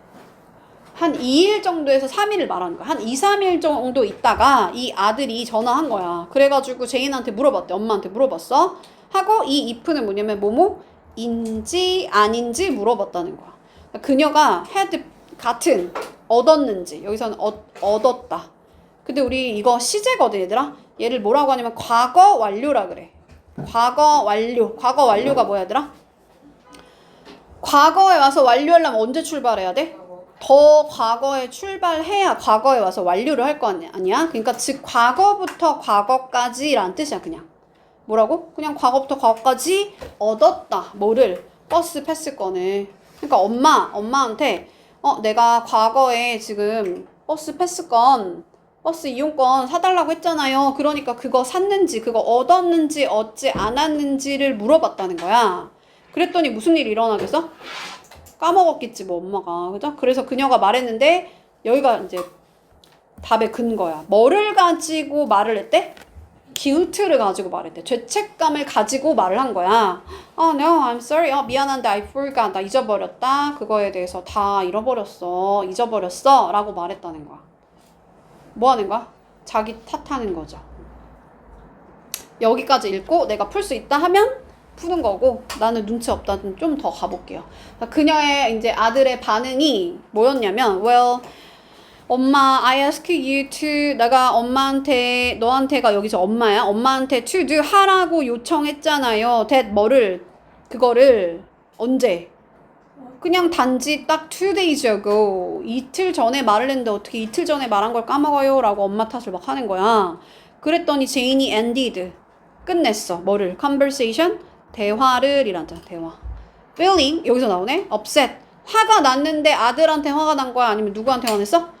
한 2일 정도에서 3일을 말하는 거야. 한 2, 3일 정도 있다가 이 아들이 전화한 거야. 그래가지고 제인한테 물어봤대. 엄마한테 물어봤어. 하고 이 if는 뭐냐면 뭐뭐인지 아닌지 물어봤다는 거야. 그녀가 had 같은 얻었는지, 여기서는 얻었다. 근데 우리 이거 시제거든 얘들아. 얘를 뭐라고 하냐면 과거 완료라 그래. 과거 완료. 과거 완료가 뭐야 얘들아? 과거에 와서 완료하려면 언제 출발해야 돼? 더 과거에 출발해야 과거에 와서 완료를 할 거 아니야? 그러니까 즉 과거부터 과거까지란 뜻이야. 그냥 뭐라고? 그냥 과거부터 과거까지 얻었다. 뭐를? 버스 패스권을. 그러니까 엄마한테 내가 과거에 지금 버스 패스권, 버스 이용권 사달라고 했잖아요. 그러니까 그거 샀는지, 그거 얻었는지, 얻지 않았는지를 물어봤다는 거야. 그랬더니 무슨 일이 일어나겠어? 까먹었겠지 뭐 엄마가. 그죠? 그래서 그녀가 말했는데 여기가 이제 답의 근거야. 뭐를 가지고 말을 했대? guilt를 가지고 말했대. 죄책감을 가지고 말을 한 거야. No, I'm sorry. 미안한데 I forgot. 나 잊어버렸다. 그거에 대해서 다 잃어버렸어. 잊어버렸어. 라고 말했다는 거야. 뭐 하는 거야? 자기 탓하는 거죠. 여기까지 읽고 내가 풀 수 있다 하면 푸는 거고, 나는 눈치 없다. 좀 더 가볼게요. 그녀의 이제 아들의 반응이 뭐였냐면, well, 엄마, I ask you to, 내가 엄마한테, 너한테가 여기서 엄마야. 엄마한테 to do 하라고 요청했잖아요. that 뭐를, 그거를 언제? 그냥 단지 딱 2days ago. 이틀 전에 말을 했는데 어떻게 이틀 전에 말한 걸 까먹어요? 라고 엄마 탓을 막 하는 거야. 그랬더니 제인이 ended. 끝냈어. 뭐를? conversation? 대화를 이란다. 대화. feeling. 여기서 나오네. upset. 화가 났는데 아들한테 화가 난 거야? 아니면 누구한테 화냈어?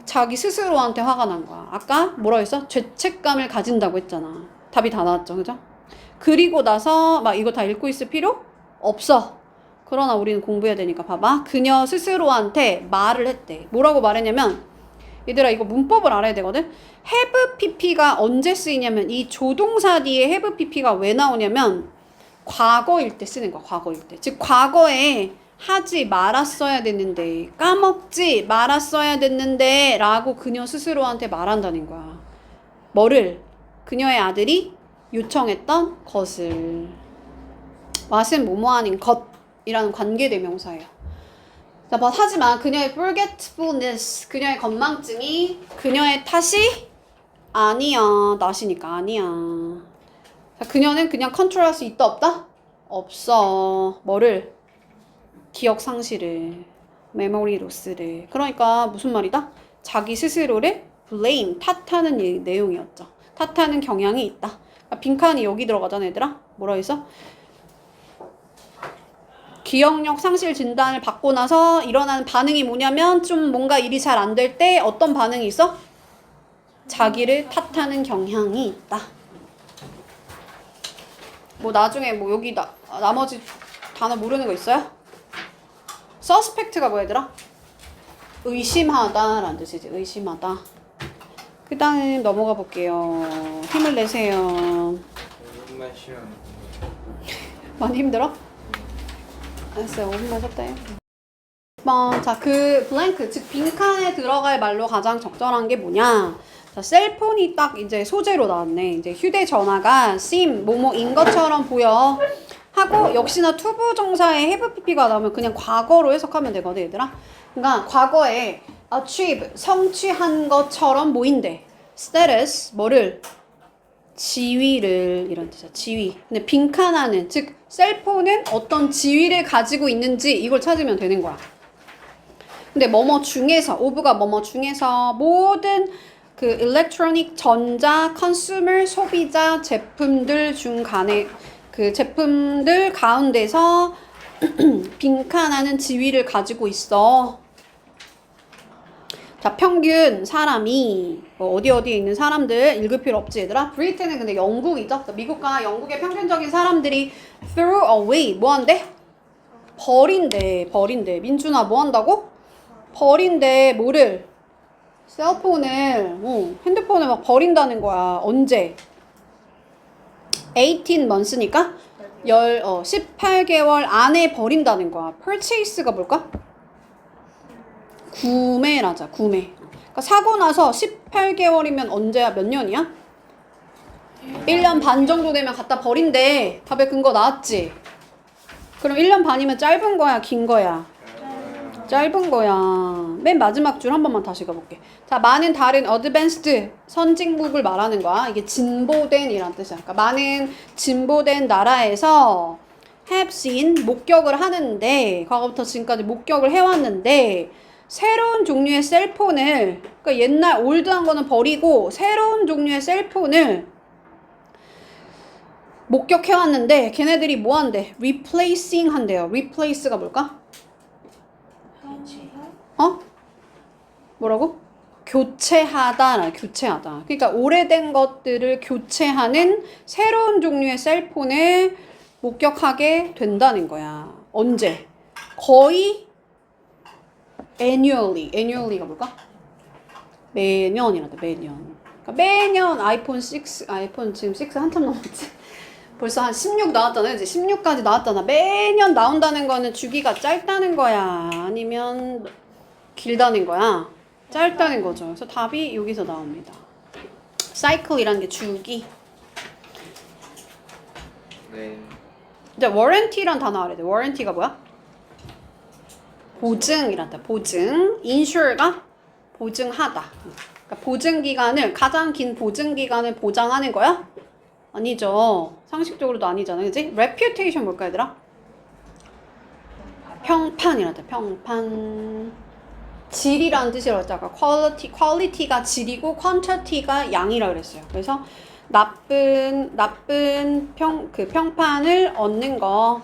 자기 스스로한테 화가 난 거야. 아까 뭐라 했어? 죄책감을 가진다고 했잖아. 답이 다 나왔죠. 그죠? 그리고 나서 막 이거 다 읽고 있을 필요 없어. 그러나 우리는 공부해야 되니까 봐봐. 그녀 스스로한테 말을 했대. 뭐라고 말했냐면 얘들아 이거 문법을 알아야 되거든. have pp가 언제 쓰이냐면 이 조동사 뒤에 have pp가 왜 나오냐면 과거일 때 쓰는 거야. 과거일 때. 즉 과거에 하지 말았어야 됐는데 까먹지 말았어야 됐는데 라고 그녀 스스로한테 말한다는 거야. 뭐를? 그녀의 아들이 요청했던 것을. what은 뭐뭐 아닌 것이라는 관계대명사예요. 자, 하지만 그녀의 forgetfulness, 그녀의 건망증이 그녀의 탓이 아니야. 낫이니까 아니야. 자, 그녀는 그냥 컨트롤할 수 있다 없다? 없어. 뭐를? 기억 상실을, 메모리 로스를. 그러니까 무슨 말이다? 자기 스스로를 blame, 탓하는 내용이었죠. 탓하는 경향이 있다. 그러니까 빈칸이 여기 들어가잖아, 얘들아. 뭐라 했어? 기억력 상실 진단을 받고 나서 일어나는 반응이 뭐냐면 좀 뭔가 일이 잘 안 될 때 어떤 반응이 있어? 자기를 탓하는 경향이 있다. 뭐 나중에 뭐 여기 나머지 단어 모르는 거 있어요? suspect가 뭐야 얘들아? 의심하다 라는 뜻이지. 의심하다. 그 다음 넘어가 볼게요. 힘을 내세요. 오랜만 시험. 많이 힘들어? 알았어요. 5분만 쉬었다 해요. 1번. 자, 그 블랭크, 즉 빈칸에 들어갈 말로 가장 적절한 게 뭐냐? 자, 셀폰이 딱 이제 소재로 나왔네. 이제 휴대전화가 seem, 뭐뭐인 것처럼 보여. 하고 역시나 투부 정사에 have pp가 나오면 그냥 과거로 해석하면 되거든, 얘들아. 그러니까 과거에 achieve, 성취한 것처럼 보인대. status, 뭐를? 지위를, 이런 뜻이야. 지위. 근데 빈칸하는, 즉 셀폰은 어떤 지위를 가지고 있는지 이걸 찾으면 되는 거야. 근데 뭐뭐 중에서, of가 뭐뭐 중에서 모든 그 일렉트로닉 전자 컨슈머 소비자 제품들 중 간에 그 제품들 가운데서 빈칸하는 지위를 가지고 있어. 자, 평균 사람이 뭐 어디에 있는 사람들 읽을 필요 없지 얘들아. 브리튼은 근데 영국이죠. 미국과 영국의 평균적인 사람들이 throw away 뭐 한대? 버린대. 민준아 뭐 한다고? 버린대. 뭐를? 셀폰을 핸드폰을 막 버린다는 거야. 언제? 18 months니까 18개월 안에 버린다는 거야. purchase가 뭘까? 구매라자. 구매. 그러니까 사고 나서 18개월이면 언제야? 몇 년이야? 1년 반 정도 되면 갖다 버린대. 답에 근거 나왔지? 그럼 1년 반이면 짧은 거야? 긴 거야? 짧은 거야. 맨 마지막 줄 한 번만 다시 가볼게. 자, 많은 다른 advanced 선진국을 말하는 거야. 이게 진보된 이란 뜻이야. 그러니까 많은 진보된 나라에서 have seen 목격을 하는데 과거부터 지금까지 목격을 해왔는데 새로운 종류의 셀폰을 그러니까 옛날 올드한 거는 버리고 새로운 종류의 셀폰을 목격해왔는데 걔네들이 뭐 한대? replacing 한대요. replace가 뭘까? 뭐라고? 교체하다. 그러니까 오래된 것들을 교체하는 새로운 종류의 셀폰을 목격하게 된다는 거야. 언제? 거의 annually가 뭘까? 매년이란다. 매년. 그러니까 매년 아이폰 지금 6 한참 넘었지. 벌써 한 16 나왔잖아. 이제 16까지 나왔잖아. 매년 나온다는 거는 주기가 짧다는 거야. 아니면 길다는 거야. 짧다는 거죠. 그래서 답이 여기서 나옵니다. cycle이라는 게 주기. 네. 이제 warranty란 단어 알아야 돼. warranty가 뭐야? 보증이란다. 보증. insure가 보증하다. 그러니까 보증기간을 가장 긴 보증기간을 보장하는 거야? 아니죠. 상식적으로도 아니잖아. 그지? reputation 뭘까 얘들아? 평판이란다. 평판. 질이라는 뜻이라고 했죠. 아까 quality가 질이고 quantity가 양이라 그랬어요. 그래서 나쁜 평판을 얻는 거.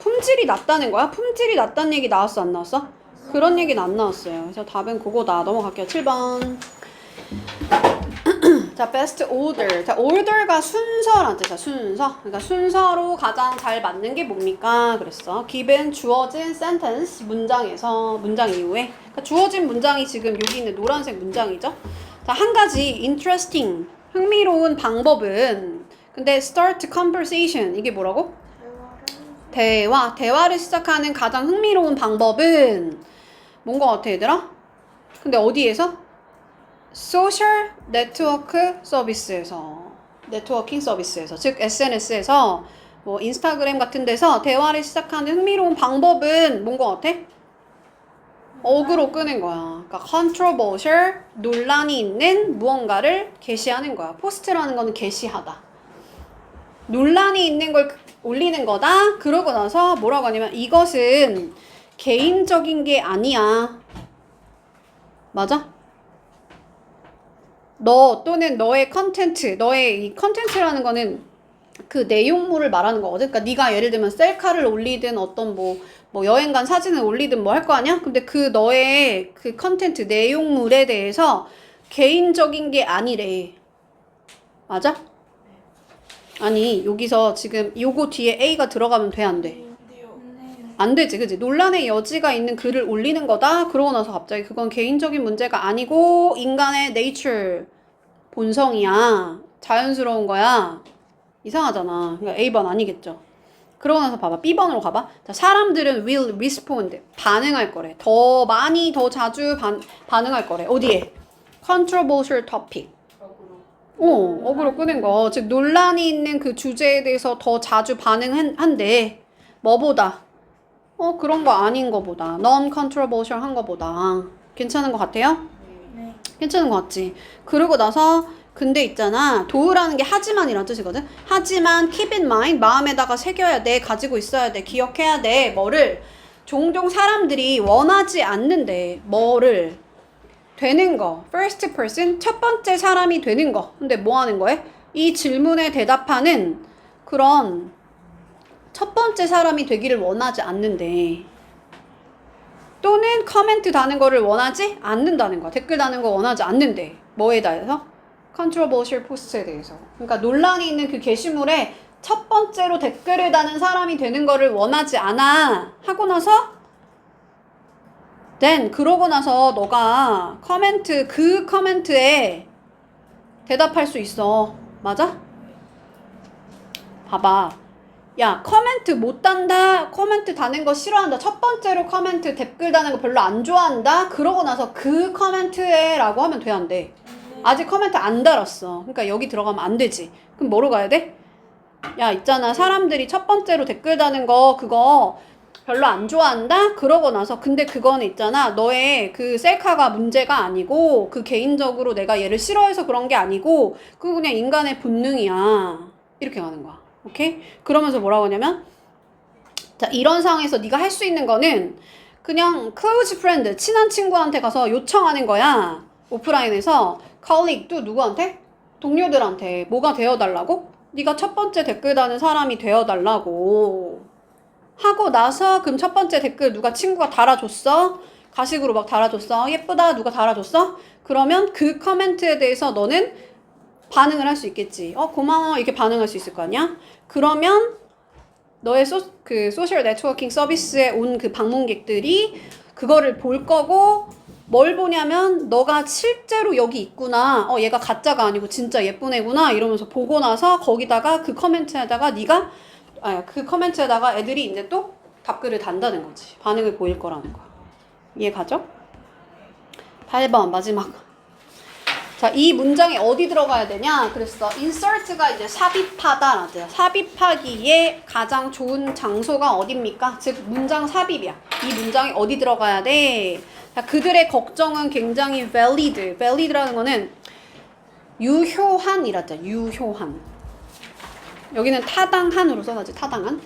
품질이 낮다는 거야? 품질이 낮다는 얘기 나왔어 안 나왔어? 그런 얘기는 안 나왔어요. 그래서 답은 그거다. 넘어갈게요. 7번. 자, best order. 자, order가 순서란 뜻이야. 순서. 그러니까 순서로 가장 잘 맞는 게 뭡니까? 그랬어. given 주어진 sentence 문장에서 문장 이후에. 그러니까 주어진 문장이 지금 여기 있는 노란색 문장이죠. 자, 한 가지 interesting 흥미로운 방법은 근데 start conversation 이게 뭐라고? 대화를 시작하는 가장 흥미로운 방법은 뭔 것 같아 얘들아? 근데 어디에서? 소셜 네트워크 서비스에서 네트워킹 서비스에서 즉 SNS에서 뭐 인스타그램 같은 데서 대화를 시작하는 흥미로운 방법은 뭔 것 같아? 어그로 끄는 거야. 그러니까 controversial 논란이 있는 무언가를 게시하는 거야. 포스트라는 거는 게시하다. 논란이 있는 걸 올리는 거다. 그러고 나서 뭐라고 하냐면 이것은 개인적인 게 아니야. 맞아? 너 또는 너의 컨텐츠, 너의 이 컨텐츠라는 거는 그 내용물을 말하는 거거든. 그러니까 네가 예를 들면 셀카를 올리든 어떤 뭐 여행 간 사진을 올리든 뭐 할 거 아니야? 근데 그 너의 그 컨텐츠 내용물에 대해서 개인적인 게 아니래. 맞아? 아니 여기서 지금 요거 뒤에 A가 들어가면 돼 안 돼? 안 되지 그치? 논란의 여지가 있는 글을 올리는 거다. 그러고 나서 갑자기 그건 개인적인 문제가 아니고 인간의 nature 본성이야. 자연스러운 거야. 이상하잖아. 그러니까 A번 아니겠죠. 그러고 나서 봐봐. B번으로 가봐. 자, 사람들은 will respond. 반응할 거래. 더 많이 더 자주 반응할 거래. 어디에? controversial topic. 어그로 끄는 거. 즉 논란이 있는 그 주제에 대해서 더 자주 반응한대. 뭐보다? 그런 거 아닌 거보다. non-controversial 한 거보다. 괜찮은 거 같아요? 네. 괜찮은 거 같지? 그러고 나서 근데 있잖아. 도우라는 게 하지만이라는 뜻이거든. 하지만 keep in mind 마음에다가 새겨야 돼. 가지고 있어야 돼. 기억해야 돼. 뭐를? 종종 사람들이 원하지 않는데 뭐를? 되는 거. first person 첫 번째 사람이 되는 거. 근데 뭐 하는 거예요? 이 질문에 대답하는 그런 첫 번째 사람이 되기를 원하지 않는데 또는 커멘트 다는 거를 원하지 않는다는 거야. 댓글 다는 거 원하지 않는데 뭐에 대해서? controversial post에 대해서. 그러니까 논란이 있는 그 게시물에 첫 번째로 댓글을 다는 사람이 되는 거를 원하지 않아. 하고 나서 then 그러고 나서 너가 그 커멘트에 대답할 수 있어. 맞아? 봐봐. 야, 커멘트 못 단다. 커멘트 다는 거 싫어한다. 첫 번째로 커멘트 댓글 다는 거 별로 안 좋아한다. 그러고 나서 그 커멘트에 라고 하면 돼 안 돼? 아직 커멘트 안 달았어. 그러니까 여기 들어가면 안 되지. 그럼 뭐로 가야 돼? 야, 있잖아. 사람들이 첫 번째로 댓글 다는 거 그거 별로 안 좋아한다? 그러고 나서 근데 그거는 있잖아. 너의 그 셀카가 문제가 아니고 그 개인적으로 내가 얘를 싫어해서 그런 게 아니고 그거 그냥 인간의 본능이야. 이렇게 가는 거야. 오케이? 그러면서 뭐라고 하냐면 자, 이런 상황에서 네가 할 수 있는 거는 그냥 close friend, 친한 친구한테 가서 요청하는 거야. 오프라인에서 colleague 또 누구한테? 동료들한테 뭐가 되어달라고? 네가 첫 번째 댓글 다는 사람이 되어달라고 하고 나서 그럼 첫 번째 댓글 누가 친구가 달아줬어? 가식으로 막 달아줬어. 예쁘다 누가 달아줬어? 그러면 그 커멘트에 대해서 너는 반응을 할 수 있겠지. 고마워 이렇게 반응할 수 있을 거 아니야? 그러면 너의 소셜 네트워킹 서비스에 온 그 방문객들이 그거를 볼 거고 뭘 보냐면 너가 실제로 여기 있구나. 얘가 가짜가 아니고 진짜 예쁜 애구나 이러면서 보고 나서 거기다가 그 커멘트에다가 그 커멘트에다가 애들이 이제 또 답글을 단다는 거지. 반응을 보일 거라는 거야. 이해 가죠? 8번 마지막. 자, 이 문장에 어디 들어가야 되냐? 그랬어. insert가 이제 삽입하다. 삽입하기에 가장 좋은 장소가 어딥니까? 즉, 문장 삽입이야. 이 문장에 어디 들어가야 돼? 그들의 걱정은 굉장히 valid. valid라는 거는 유효한이라죠. 유효한. 여기는 타당한으로 써놨지. 타당한.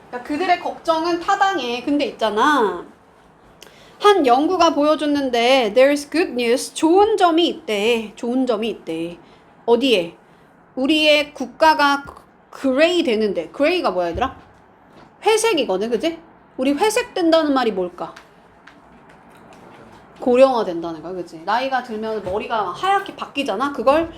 그러니까 그들의 걱정은 타당해. 근데 있잖아. 한 연구가 보여줬는데 there's good news. 좋은 점이 있대. 좋은 점이 있대. 어디에? 우리의 국가가 그레이 되는데. 그레이가 뭐야 얘들아? 회색이거든. 그지? 우리 회색 된다는 말이 뭘까? 고령화 된다는 거야. 그지? 나이가 들면 머리가 하얗게 바뀌잖아. 그걸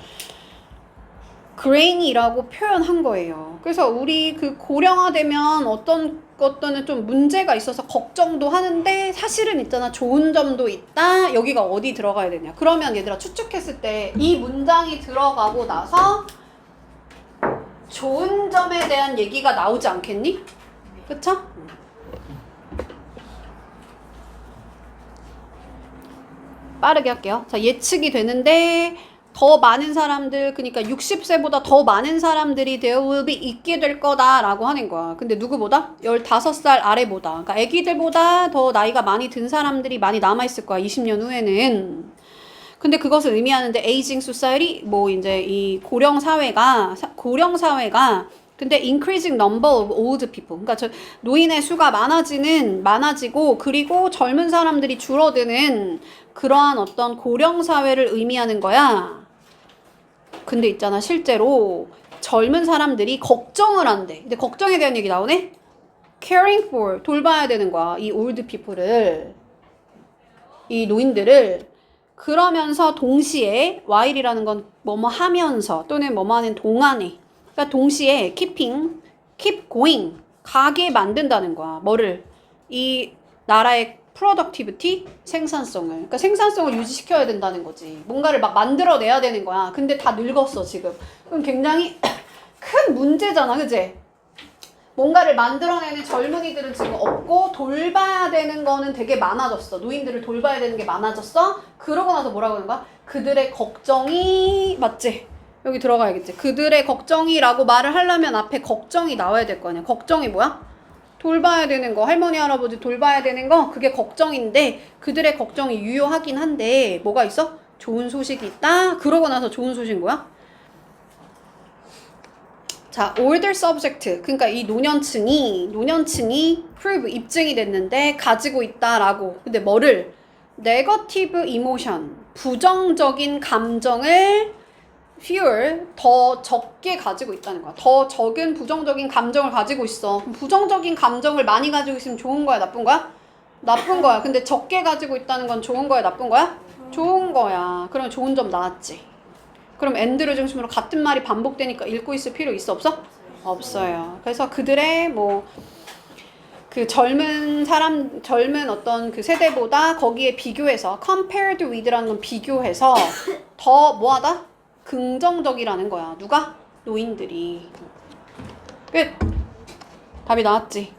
그레인이라고 표현한 거예요. 그래서 우리 그 고령화되면 어떤 것들은 좀 문제가 있어서 걱정도 하는데 사실은 있잖아. 좋은 점도 있다. 여기가 어디 들어가야 되냐. 그러면 얘들아 추측했을 때 이 문장이 들어가고 나서 좋은 점에 대한 얘기가 나오지 않겠니? 그쵸? 빠르게 할게요. 자, 예측이 되는데 더 많은 사람들, 그러니까 60세보다 더 많은 사람들이 there will be 있게 될 거다라고 하는 거야. 근데 누구보다? 15살 아래보다. 그러니까 애기들보다 더 나이가 많이 든 사람들이 많이 남아있을 거야. 20년 후에는. 근데 그것을 의미하는데 aging society, 뭐 이제 이 고령 사회가 근데 increasing number of old people. 그러니까 저 노인의 수가 많아지고 그리고 젊은 사람들이 줄어드는 그러한 어떤 고령 사회를 의미하는 거야. 근데 있잖아, 실제로 젊은 사람들이 걱정을 한대. 근데 걱정에 대한 얘기 나오네? caring for, 돌봐야 되는 거야. 이 old people를, 이 노인들을. 그러면서 동시에 while이라는 건 뭐뭐 하면서 또는 뭐뭐 하는 동안에, 그러니까 동시에 keep going, 가게 만든다는 거야. 뭐를? 이 나라의 productivity, 생산성을. 그러니까 생산성을 유지시켜야 된다는 거지. 뭔가를 막 만들어내야 되는 거야. 근데 다 늙었어, 지금. 그럼 굉장히 큰 문제잖아, 그치? 뭔가를 만들어내는 젊은이들은 지금 없고 돌봐야 되는 거는 되게 많아졌어. 노인들을 돌봐야 되는 게 많아졌어. 그러고 나서 뭐라고 하는 거야? 그들의 걱정이, 맞지? 여기 들어가야겠지. 그들의 걱정이라고 말을 하려면 앞에 걱정이 나와야 될 거 아니야. 걱정이 뭐야? 돌봐야 되는 거, 할머니 할아버지 돌봐야 되는 거, 그게 걱정인데 그들의 걱정이 유효하긴 한데 뭐가 있어? 좋은 소식이 있다. 그러고 나서 좋은 소식은 뭐야? 자, older subject. 그러니까 이 노년층이 prove, 입증이 됐는데 가지고 있다라고. 근데 뭐를? negative emotion, 부정적인 감정을 fewer, 더 적게 가지고 있다는 거야. 더 적은 부정적인 감정을 가지고 있어. 그럼 부정적인 감정을 많이 가지고 있으면 좋은 거야, 나쁜 거야? 나쁜 거야. 근데 적게 가지고 있다는 건 좋은 거야, 나쁜 거야? 좋은 거야. 그럼 좋은 점 나왔지. 그럼 and를 중심으로 같은 말이 반복되니까 읽고 있을 필요 있어, 없어? 없어요. 그래서 그들의 뭐 그 젊은 어떤 그 세대보다 거기에 비교해서 compared with라는 건 비교해서 더 뭐하다? 긍정적이라는 거야. 누가? 노인들이. 끝. 답이 나왔지.